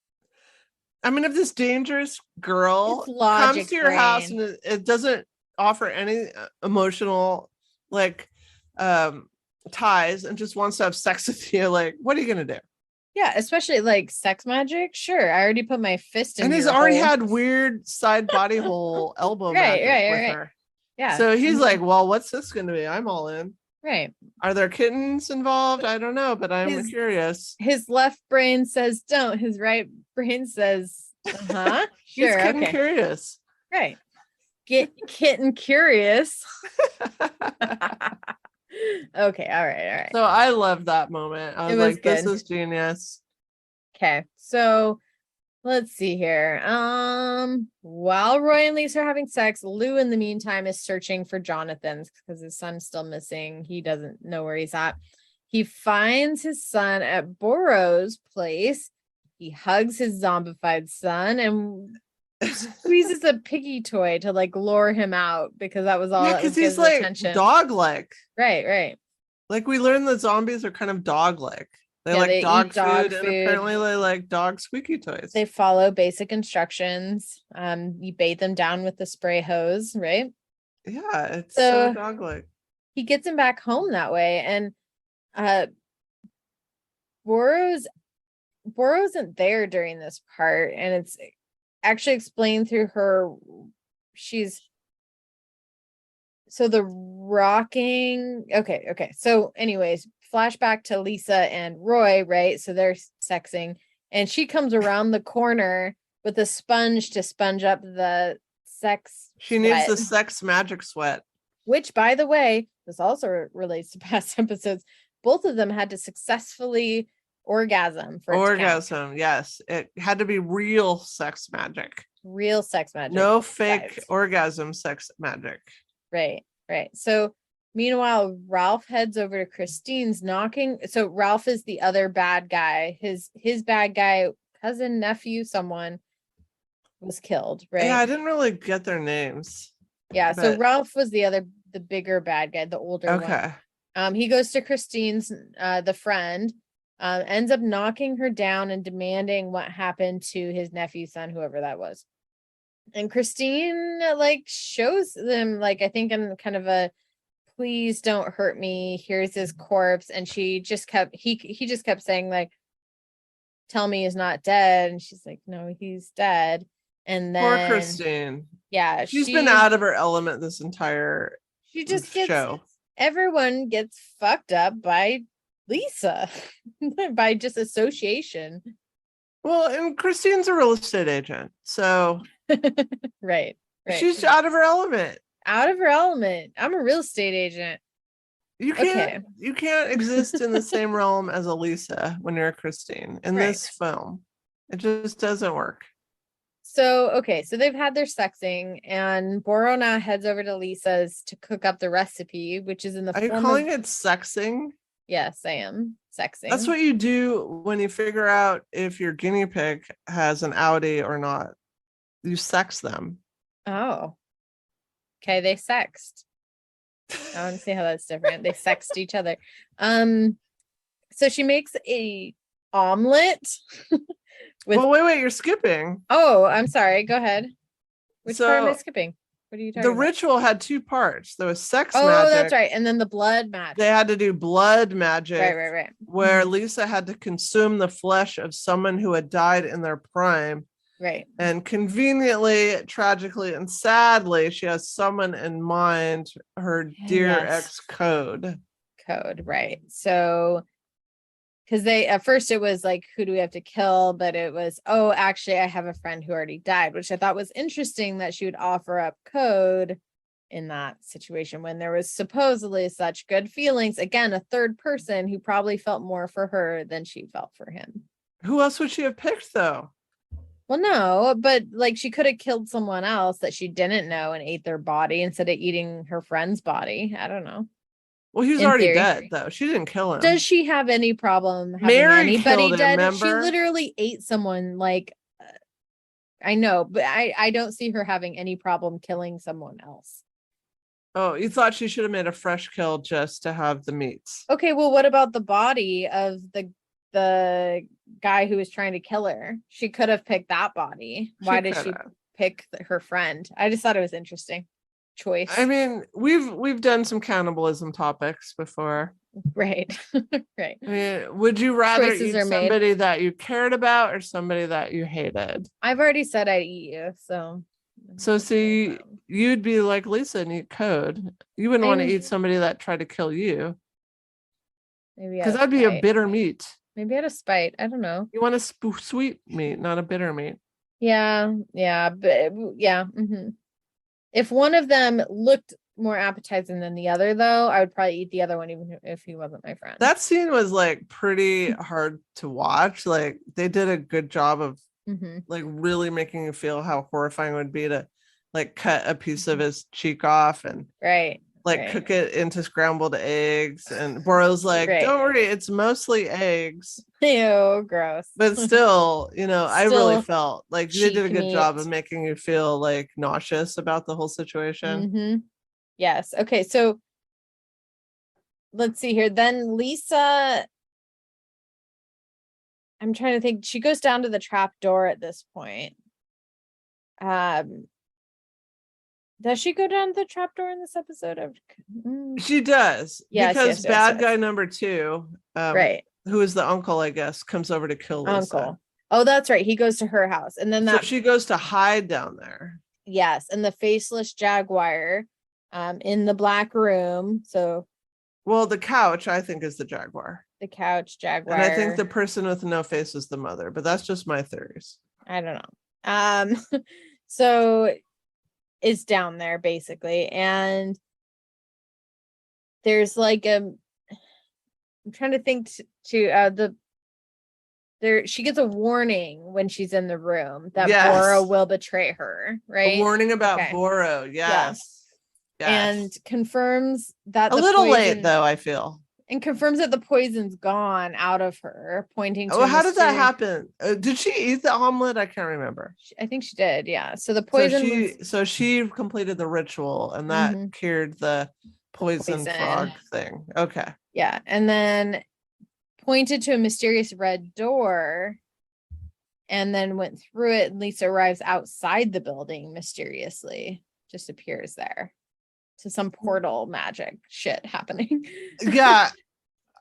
I mean, if this dangerous girl comes to your house and it doesn't offer any emotional like ties and just wants to have sex with you, like, what are you gonna do? Yeah, especially like sex magic. Sure, I already put my fist in. And he's already had weird side body hole elbow magic with her. Yeah. So he's like, well, what's this gonna be? I'm all in. Right. Are there kittens involved? I don't know, but I'm curious. His left brain says don't. His right brain says, sure. He's kitten curious. Right. Get kitten curious. Okay. All right. So I love that moment. I was like, this is genius. Okay. So let's see here. While Roy and Lisa are having sex, Lou in the meantime is searching for Jonathan's because his son's still missing. He doesn't know where he's at. He finds his son at Borrow's place. He hugs his zombified son and squeezes a piggy toy to like lure him out because that was all that was he's like attention. Dog-like. Right. Like we learned that zombies are kind of dog-like. They like dog food, and apparently they like dog squeaky toys. They follow basic instructions. You bathe them down with the spray hose, right? Yeah, it's so dog-like. He gets him back home that way, and Borrow isn't there during this part, and it's actually explained through her. The rocking. Okay. So anyways, flashback to Lisa and Roy, right? So they're sexing and she comes around the corner with a sponge to sponge up the sex. She needs the sex magic sweat. Which, by the way, this also relates to past episodes. Both of them had to successfully orgasm for orgasm. Yes. It had to be real sex magic. Real sex magic. No fake orgasm sex magic. Right. So meanwhile, Ralph heads over to Christine's knocking. So Ralph is the other bad guy. His bad guy, cousin, nephew, someone was killed, right? Yeah, I didn't really get their names. Yeah, so Ralph was the bigger bad guy, the older one. He goes to Christine's, the friend, ends up knocking her down and demanding what happened to his nephew's son, whoever that was. And Christine like shows them, like, I think in kind of a please don't hurt me, here's his corpse. And he just kept saying like, tell me he's not dead. And she's like, no, he's dead. And then poor Christine. Yeah, she's been out of her element this entire show. Everyone gets fucked up by Lisa by just association. Well, and Christine's a real estate agent, so right. She's out of her element. I'm a real estate agent. You can't exist in the same realm as a Lisa when you're a Christine in this film. It just doesn't work. So they've had their sexing, and Borrow now heads over to Lisa's to cook up the recipe, which is in the Are you calling it sexing? Yes, I am. Sexing. That's what you do when you figure out if your guinea pig has an outie or not. You sex them. Oh. Okay, they sexed. I want to see how that's different. They sexed each other. So she makes a omelet. Wait, you're skipping. Oh, I'm sorry. Go ahead. Which part am I skipping? What are you talking about? The ritual had two parts. There was sex magic. Oh, that's right. And then the blood magic. They had to do blood magic. Right. Where Lisa had to consume the flesh of someone who had died in their prime. Right. And conveniently, tragically, and sadly, she has someone in mind, her dear ex Code, right. So because at first it was like, who do we have to kill? But it was, oh, actually, I have a friend who already died, which I thought was interesting that she would offer up Code in that situation when there was supposedly such good feelings. Again, a third person who probably felt more for her than she felt for him. Who else would she have picked, though? Well, no, but like she could have killed someone else that she didn't know and ate their body instead of eating her friend's body. I don't know. Well, he was already dead, though. She didn't kill him. Does she have any problem having anybody dead? She literally ate someone like I know, but I don't see her having any problem killing someone else. Oh, you thought she should have made a fresh kill just to have the meats. Okay, well, what about the body of the guy who was trying to kill her? She could have picked that body. Why did she pick her friend? I just thought it was interesting choice. I mean, we've done some cannibalism topics before. Right. Right. I mean, would you rather eat somebody that you cared about or somebody that you hated? I've already said I'd eat you, so see, you'd be like Lisa and eat code. You wouldn't want to eat somebody that tried to kill you. Maybe because that'd be a bitter meat. Maybe out of spite. I don't know. You want a sweet meat, not a bitter meat. Yeah, but yeah. Mm-hmm. If one of them looked more appetizing than the other, though, I would probably eat the other one, even if he wasn't my friend. That scene was like pretty hard to watch. Like they did a good job of like really making you feel how horrifying it would be to like cut a piece of his cheek off and cook it into scrambled eggs. And Boro's like, don't worry, it's mostly eggs. Ew, gross. But still, I really felt like they did a good job of making you feel like nauseous about the whole situation. Yes. Okay. So let's see here. Then Lisa, I'm trying to think. She goes down to the trap door at this point. Does she go down the trap door in this episode? She does. Yes, because bad guy number 2, who is the uncle, I guess, comes over to kill Lisa. Uncle. Oh, that's right. He goes to her house, and then so she goes to hide down there. Yes, and the faceless jaguar, in the black room. So, well, the couch I think is the jaguar. The couch jaguar, and I think the person with no face is the mother. But that's just my theories. I don't know. So is down there basically, and there's like I'm trying to think she gets a warning when she's in the room that Boro will betray her, right? A warning about Boro, yes. And confirms that a little late though, I feel. And confirms that the poison's gone out of her, pointing to how did that happen? Did she eat the omelet? I can't remember. I think she did, yeah. So the poison so she completed the ritual, and that cured the poison frog thing. Okay. Yeah, and then pointed to a mysterious red door and then went through it, and Lisa arrives outside the building mysteriously, just appears there. So some portal magic shit happening. Yeah.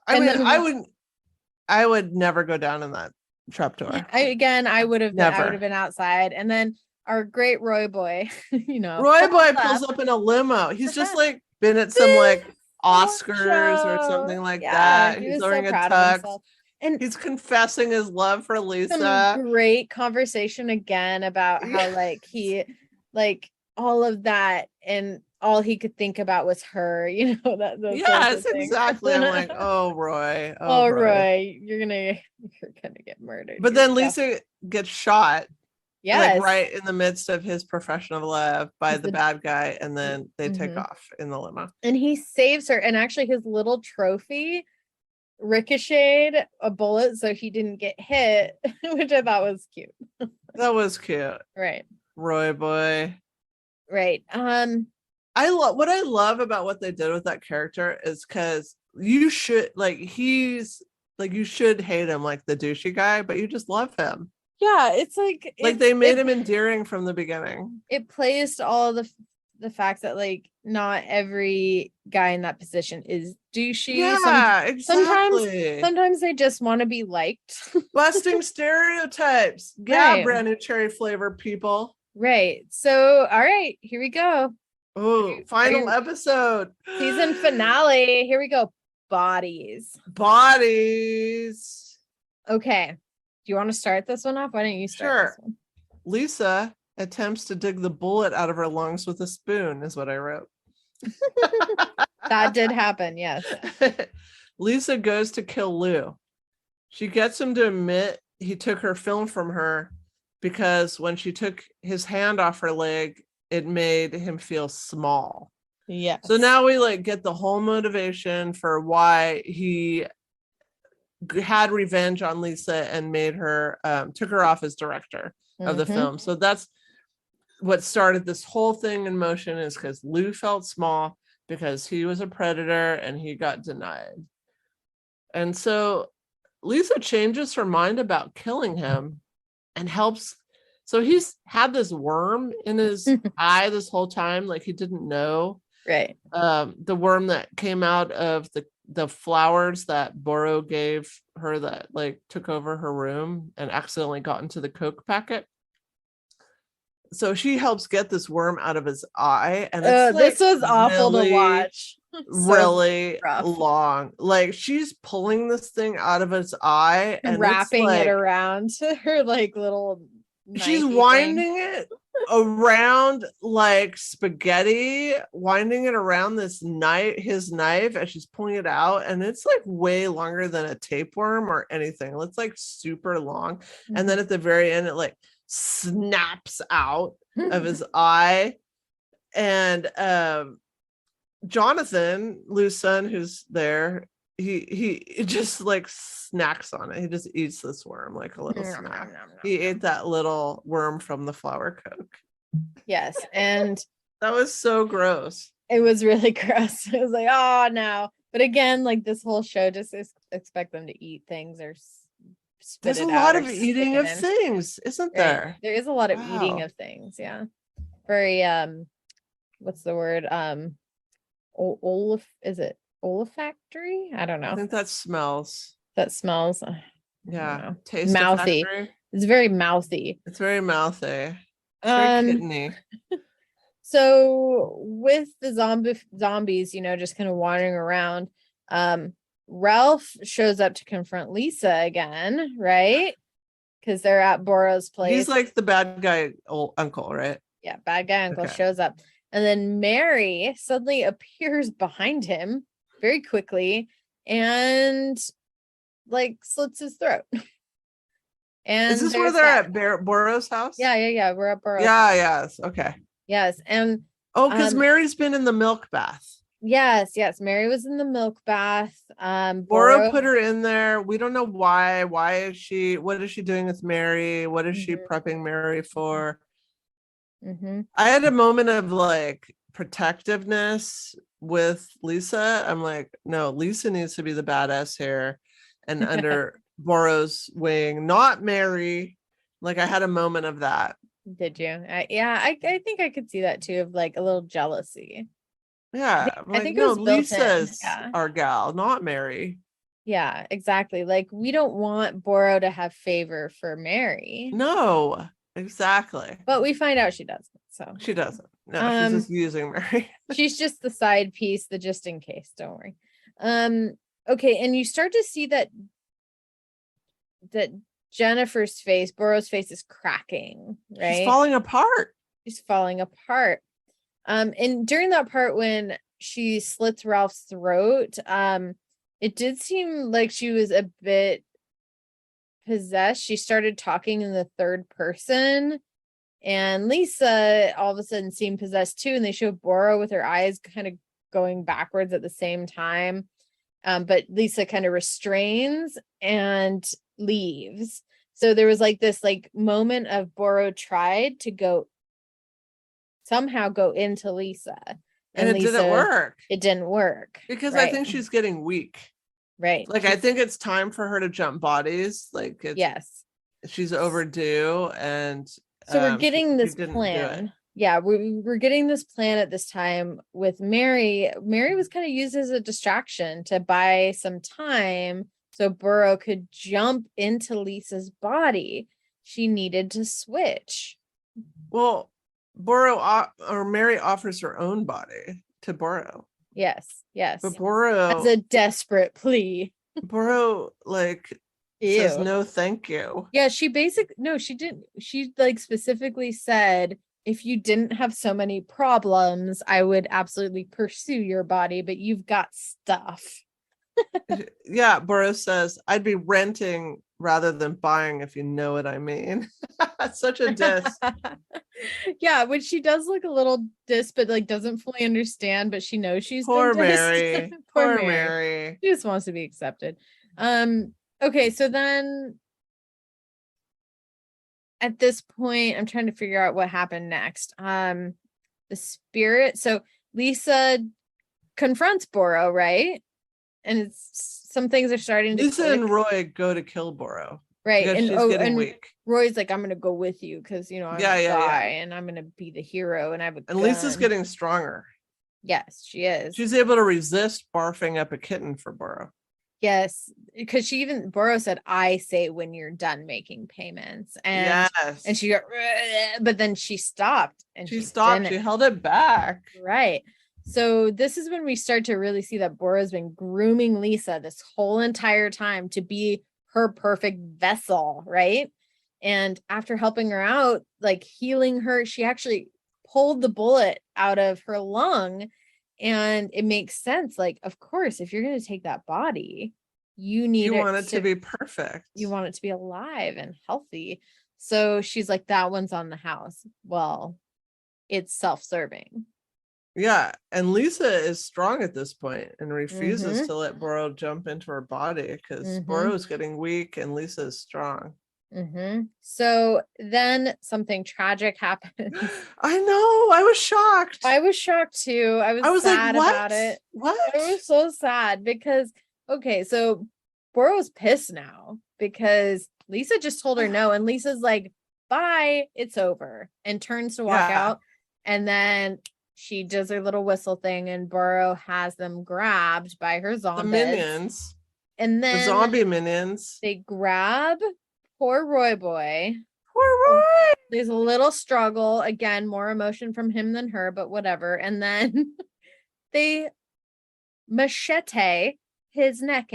I would never go down in that trapdoor. I would have been outside. And then our great Roy boy, Roy boy pulls up in a limo. He's just like been at some like Oscars or something like that. He's wearing a tux. And he's confessing his love for Lisa. Some great conversation again about how like he like all of that, and all he could think about was her, yes, exactly. I'm like, oh Roy, Roy, you're gonna get murdered. But then Lisa gets shot, like right in the midst of his profession of love by the bad guy, and then they take off in the limo. And he saves her, and actually his little trophy ricocheted a bullet so he didn't get hit, which I thought was cute. That was cute. Right. Roy boy. Right. What I love about what they did with that character is because you should you should hate him like the douchey guy, but you just love him. Yeah, it's like they made him endearing from the beginning. It plays to all the fact that like not every guy in that position is douchey. Yeah, exactly. Sometimes they just want to be liked. Busting stereotypes. Yeah, brand new cherry flavor people. Right. So, all right, here we go. Oh, final episode. Season finale. Here we go. Bodies. Okay. Do you want to start this one off? Why don't you start this one? Lisa attempts to dig the bullet out of her lungs with a spoon, is what I wrote. That did happen, yes. Lisa goes to kill Lou. She gets him to admit he took her film from her because when she took his hand off her leg, it made him feel small. Yeah. So now we get the whole motivation for why he had revenge on Lisa and made her took her off as director of the film. So that's what started this whole thing in motion, is because Lou felt small because he was a predator and he got denied. And so Lisa changes her mind about killing him and helps. So he's had this worm in his eye this whole time, like he didn't know. Right. The worm that came out of the flowers that Boro gave her that like took over her room and accidentally got into the Coke packet. So she helps get this worm out of his eye, and it's like, this was awful to watch. Really long. Like she's pulling this thing out of his eye and wrapping like, it around her like little. She's winding it around like spaghetti, winding it around his knife as she's pulling it out, and it's like way longer than a tapeworm or anything. It's like super long, and then at the very end, it like snaps out of his eye, and Jonathan, Lou's son, who's there, he just like snacks on it. He just eats this worm like a little snack. He ate that little worm from the flour Coke. Yes, and that was so gross. It was really gross. It was like, oh no. But again, like this whole show just expect them to eat things or spit There's it a out lot of eating of things, isn't there? Right. There is a lot of eating of things. Yeah. Very what's the word? Is it olfactory? I don't know. I think that smells. Yeah. Taste mouthy. It's very mouthy. It's very mouthy. It's very kitteny. So with the zombies, you know, just kind of wandering around, Ralph shows up to confront Lisa again, right? Because they're at Boro's place. He's like the bad guy uncle, right? Yeah, bad guy uncle shows up. And then Mary suddenly appears behind him very quickly and like slits his throat. And is this where they're at Boro's house? Yeah. We're at Boro's house. house. Yes. Okay. Yes. And because Mary's been in the milk bath. Yes. Mary was in the milk bath. Boro put her in there. We don't know why. What is she doing with Mary? What is she prepping Mary for? I had a moment of like protectiveness with Lisa. I'm like, no, Lisa needs to be the badass here and under Boro's wing, not Mary. Like I had a moment of that. Did you? I think I could see that too, of like a little jealousy. Yeah, I think it was Lisa's our gal, not Mary. Yeah, exactly. Like we don't want Boro to have favor for Mary. No, exactly. But we find out she doesn't. So she doesn't. No, she's just using Mary. She's just the side piece, the just in case. Don't worry. Okay, and you start to see that Jennifer's face, Boro's face, is cracking. Right, she's falling apart. And during that part when she slits Ralph's throat, it did seem like she was a bit possessed. She started talking in the third person, and Lisa all of a sudden seemed possessed too. And they show Boro with her eyes kind of going backwards at the same time. But Lisa kind of restrains and leaves. So there was like this like moment of Boro tried to somehow go into Lisa. And it didn't work. It didn't work. Because I think she's getting weak. Right. Like I think it's time for her to jump bodies. Like she's overdue. And so we're getting this plan. Yeah, we're getting this plan at this time with Mary. Mary was kind of used as a distraction to buy some time so Boro could jump into Lisa's body. She needed to switch. Well, Mary offers her own body to Boro. Yes. But Boro, as a desperate plea, Boro says no, thank you. Yeah, she didn't. She like specifically said, if you didn't have so many problems, I would absolutely pursue your body, but you've got stuff. Yeah, Boro says, I'd be renting rather than buying, if you know what I mean. Such a diss. Yeah, which she does look a little diss, but like doesn't fully understand, but she knows she's poor Mary. Poor Mary. She just wants to be accepted. Okay, so then at this point, I'm trying to figure out what happened next. The spirit. So Lisa confronts Boro, right? And it's some things are starting to Lisa click. and Roy go to kill Boro. Right. Because she's getting weak. Roy's like, I'm gonna go with you because I'm a guy and I'm gonna be the hero and I have a gun. Lisa's getting stronger. Yes, she is. She's able to resist barfing up a kitten for Boro. Yes, because Boro said, I say when you're done making payments. And and she got, but then she stopped and she stopped. She held it back. Right. So this is when we start to really see that Boro's been grooming Lisa this whole entire time to be her perfect vessel, right? And after helping her out, like healing her, she actually pulled the bullet out of her lung. And it makes sense. Like, of course, if you're going to take that body, you want it to be perfect. You want it to be alive and healthy. So she's like, that one's on the house. Well, it's self-serving. Yeah. And Lisa is strong at this point and refuses to let Boro jump into her body because Boro is getting weak and Lisa is strong. So then something tragic happens. I know. I was shocked. I was shocked too. I was sad like, about it. What? I was so sad because, okay, so Boro's pissed now because Lisa just told her no. And Lisa's like, bye, it's over. And turns to walk out. And then she does her little whistle thing and Boro has them grabbed by her zombies. The minions. And then the zombie minions. They grab poor Roy boy. Poor Roy. There's a little struggle. Again, more emotion from him than her, but whatever. And then they machete his neck.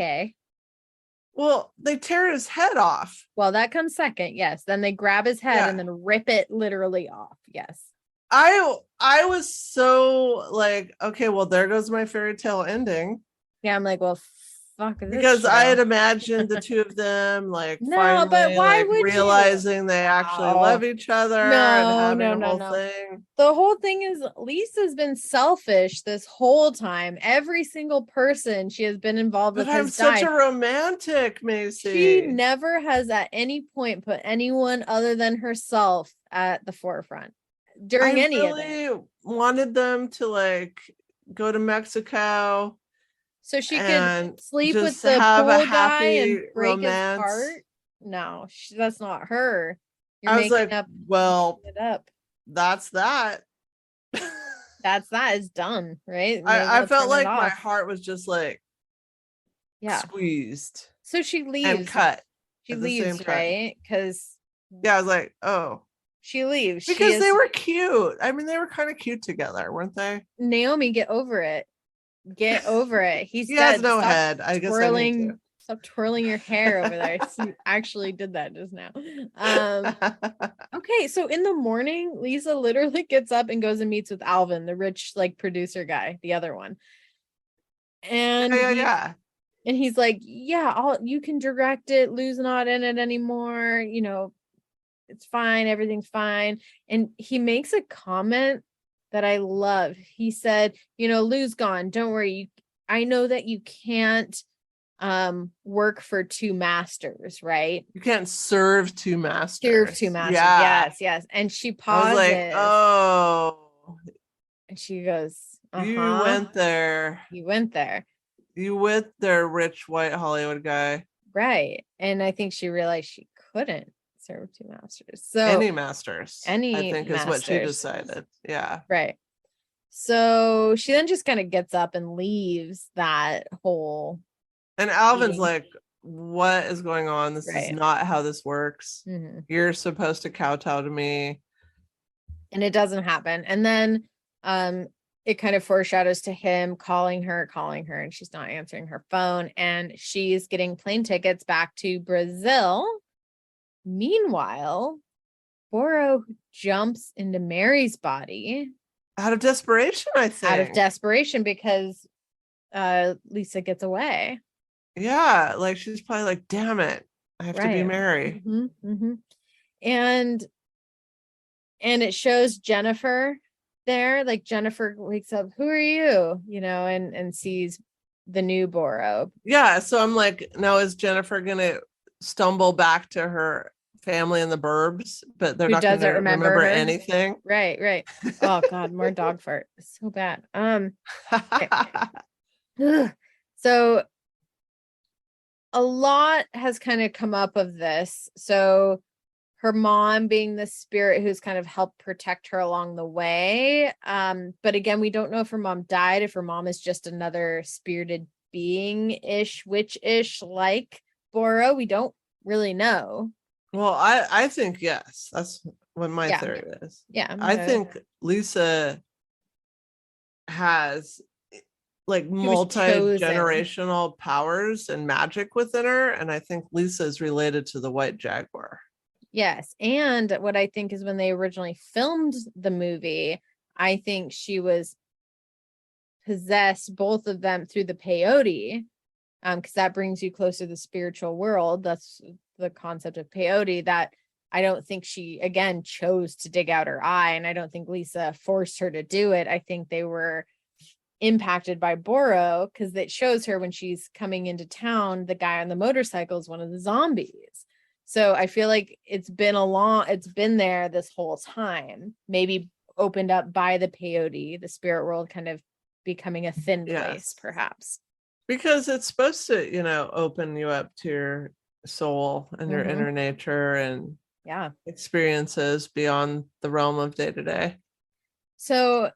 Well, they tear his head off. Well, that comes second. Yes. Then they grab his head and then rip it literally off. Yes. I was so like, okay, well, there goes my fairy tale ending. Yeah, I'm like, well, fuck this because show. I had imagined the two of them like no, finally but why like would realizing you? they actually love each other and having a whole thing. The whole thing is Lisa's been selfish this whole time. Every single person she has been involved with has died. I'm such a romantic, Macie. She never has at any point put anyone other than herself at the forefront during any of it. I really wanted them to like go to Mexico so she could sleep with the pool guy and break his heart. No, that's not her. I was like, well, that's that. That is done, right? I felt like my heart was just like squeezed. So she leaves and cut. She leaves, right? Because I was like, oh. She leaves because they were cute. I mean, they were kind of cute together, weren't they? Naomi, get over it. Get over it. He has no head. I guess stop twirling your hair over there. He actually did that just now. Okay, so in the morning, Lisa literally gets up and goes and meets with Alvin, the rich like producer guy, the other one. And and he's like, yeah, you can direct it. Lou's not in it anymore. You know, it's fine. Everything's fine. And he makes a comment that I love. He said, you know, Lou's gone. Don't worry. I know that you can't work for two masters, right? You can't serve two masters. Yes. And she pauses. I was like, oh. And she goes, You went there. You went there. You with their rich white Hollywood guy. Right. And I think she realized she couldn't serve two masters. So any masters, I think masters. Is what she decided. Yeah. Right. So she then just kind of gets up and leaves that whole. And Alvin's like, what is going on? This is not how this works. You're supposed to kowtow to me. And it doesn't happen. And then it kind of foreshadows to him calling her, and she's not answering her phone. And she's getting plane tickets back to Brazil. Meanwhile, Boro jumps into Mary's body. Out of desperation, I think. Out of desperation because Lisa gets away. Yeah, like she's probably like, damn it, I have to be Mary. And it shows Jennifer there. Like Jennifer wakes up, who are you? You know, and sees the new Boro. Yeah, so I'm like, now is Jennifer gonna stumble back to her family in the burbs, but they're Who not gonna doesn't remember her? anything? Right. Oh God, more dog fart. It's so bad. Okay. So a lot has kind of come up of this. So her mom being the spirit who's kind of helped protect her along the way. But again, we don't know if her mom died, if her mom is just another spirited being-ish, witch-ish like Boro. We don't really know. Well, I think yes. That's what my Yeah. theory is. Yeah. I think Lisa has like multi-generational powers and magic within her. And I think Lisa is related to the white jaguar. Yes. And what I think is when they originally filmed the movie, I think she was possessed, both of them, through the peyote. Because that brings you closer to the spiritual world. That's the concept of peyote, that I don't think she, again, chose to dig out her eye. And I don't think Lisa forced her to do it. I think they were impacted by Boro, because it shows her when she's coming into town, the guy on the motorcycle is one of the zombies. So I feel like it's been there this whole time, maybe opened up by the peyote, the spirit world kind of becoming a thin place, perhaps. Because it's supposed to, open you up to your soul and your inner nature and experiences beyond the realm of day to day. So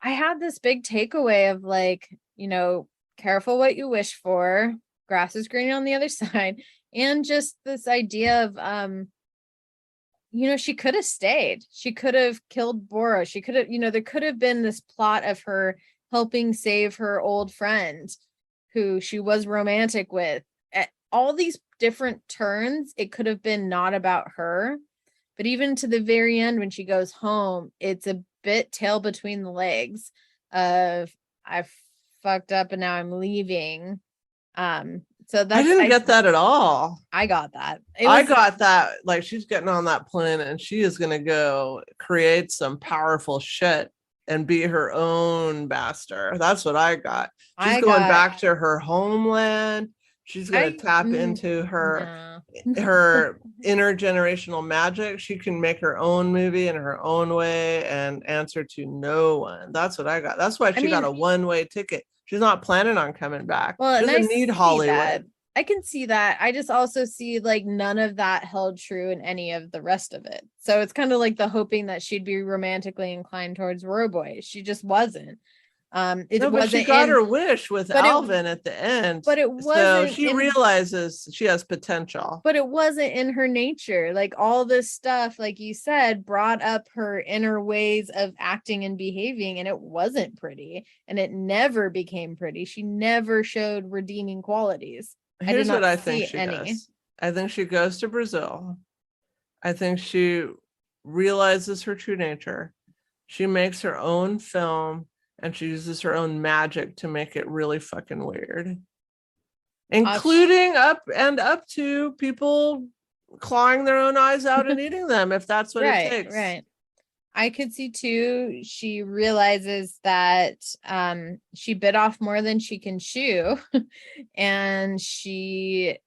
I had this big takeaway of like, careful what you wish for. Grass is green on the other side. And just this idea of, she could have stayed. She could have killed Boro. She could have, there could have been this plot of her helping save her old friend who she was romantic with. At all these different turns, it could have been not about her. But even to the very end, when she goes home, it's a bit tail between the legs of I fucked up and now I'm leaving. So that's, I didn't get that at all. I got that. I got that. Like, she's getting on that plane and she is going to go create some powerful shit and be her own bastard. That's what I got. She's going back to her homeland. She's going to tap into her intergenerational magic. She can make her own movie in her own way and answer to no one. That's what I got. That's why she got a one-way ticket. She's not planning on coming back. Well, she doesn't need Hollywood. I can see that. I just also see like none of that held true in any of the rest of it. So it's kind of like the hoping that she'd be romantically inclined towards Roboy. She just wasn't. But she got her wish with Alvin at the end. But it wasn't. So she realizes she has potential. But it wasn't in her nature. Like all this stuff, like you said, brought up her inner ways of acting and behaving, and it wasn't pretty. And it never became pretty. She never showed redeeming qualities. Here's what I think she does. I think she goes to Brazil. I think she realizes her true nature. She makes her own film. And she uses her own magic to make it really fucking weird. Including up to people clawing their own eyes out and eating them, if that's what it takes. Right. I could see too, she realizes that she bit off more than she can chew. And she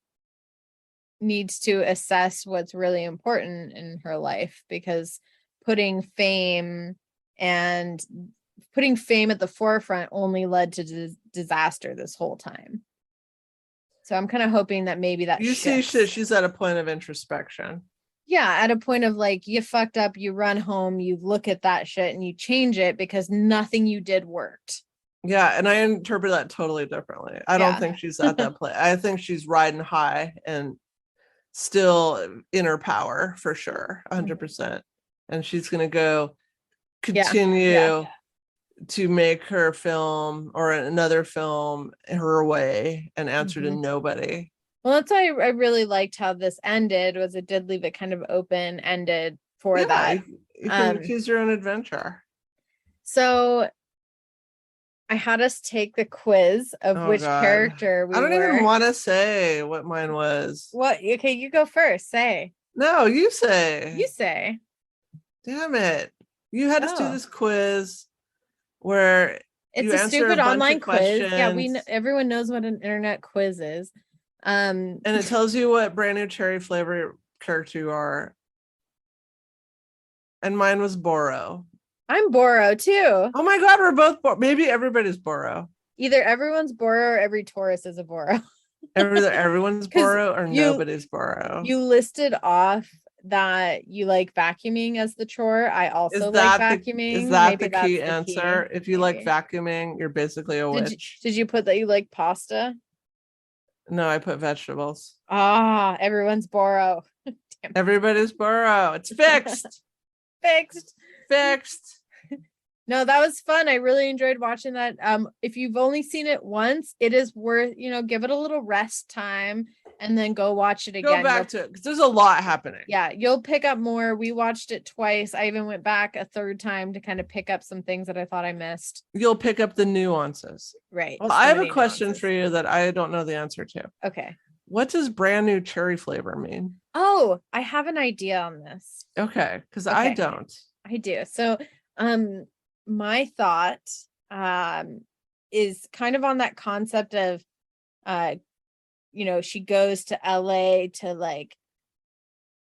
needs to assess what's really important in her life, because putting fame at the forefront only led to disaster this whole time. So I'm kind of hoping that maybe that see she's at a point of introspection. Yeah, at a point of like, you fucked up, you run home, you look at that shit and you change it because nothing you did worked. Yeah, and I interpret that totally differently. I don't think she's at that place. I think she's riding high and still in her power for sure, 100%. And she's going to go continue to make her film or another film her way and answer to nobody. Well, that's why I really liked how this ended, was it did leave it kind of open-ended for that. You can choose your own adventure. So I had us take the quiz of which character we were. I don't even want to say what mine was. What? Okay, you go first. Say. No, you say. You say. Damn it. You had us do this quiz where It's a stupid online quiz. Yeah, everyone knows what an internet quiz is. And it tells you what brand new cherry flavor character you are. And mine was Boro. I'm Boro too. Oh my god, we're both Boro. Maybe everybody's Boro. Either everyone's Boro or every Taurus is a Boro. Everyone's Boro or nobody's Boro. You listed off that you like vacuuming as the chore. I also like vacuuming. Is that the key answer? If you like vacuuming, you're basically a witch. Did you put that you like pasta? No, I put vegetables. Everyone's Boro. Everybody's Boro. It's fixed. Fixed. No, that was fun. I really enjoyed watching that. If you've only seen it once, it is worth, give it a little rest time and then go watch it again. Go back to it because there's a lot happening. Yeah, you'll pick up more. We watched it twice. I even went back a third time to kind of pick up some things that I thought I missed. You'll pick up the nuances. Right. Well, I have a question for you that I don't know the answer to. Okay. What does brand new cherry flavor mean? Oh, I have an idea on this. Okay, because I don't. I do. So, my thought is kind of on that concept of she goes to LA to like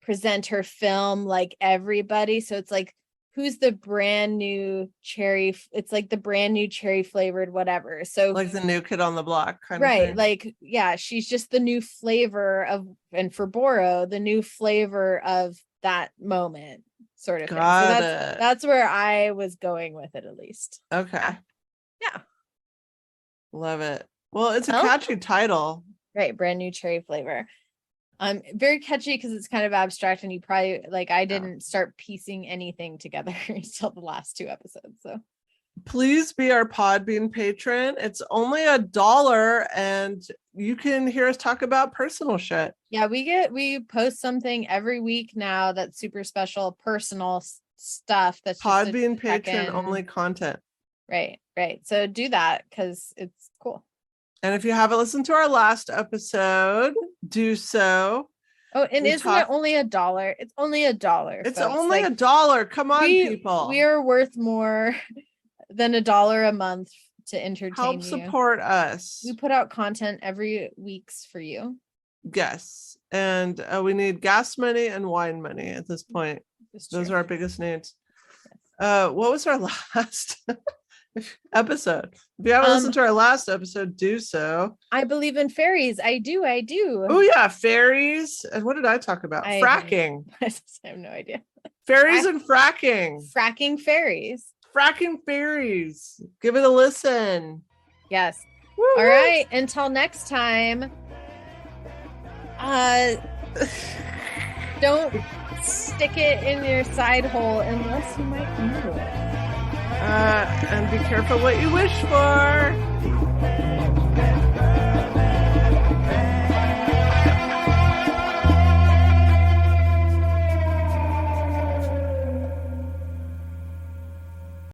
present her film like everybody, so it's like who's the brand new cherry, it's like the brand new cherry flavored whatever, so like the new kid on the block kind of thing. Like she's just the new flavor of, and for Boro, the new flavor of that moment sort of thing. So that's where I was going with it, at least. Okay. Yeah. Love it. Well, it's a catchy title. Right. Brand new cherry flavor. Very catchy because it's kind of abstract, and you probably I didn't start piecing anything together until the last 2 episodes. So please be our Podbean patron. It's only $1 and you can hear us talk about personal shit. Yeah, we post something every week now that's super special, personal stuff. That's Podbean patron only content. Right. So do that because it's cool. And if you haven't listened to our last episode, do so. Oh, and isn't it only $1? It's only $1. It's only $1. Come on, people. We are worth more than $1 a month to entertain you. Help support us. We put out content every week's for you. Yes. And we need gas money and wine money at this point. Those are our biggest needs. What was our last episode? If you haven't listened to our last episode, do so. I believe in fairies. I do. Oh yeah, fairies. And what did I talk about? Fracking. I have no idea. Fairies and fracking. Fracking fairies. Fracking fairies. Give it a listen. Yes. Woo! All right. Until next time. Don't stick it in your side hole unless you might need it. And be careful what you wish for.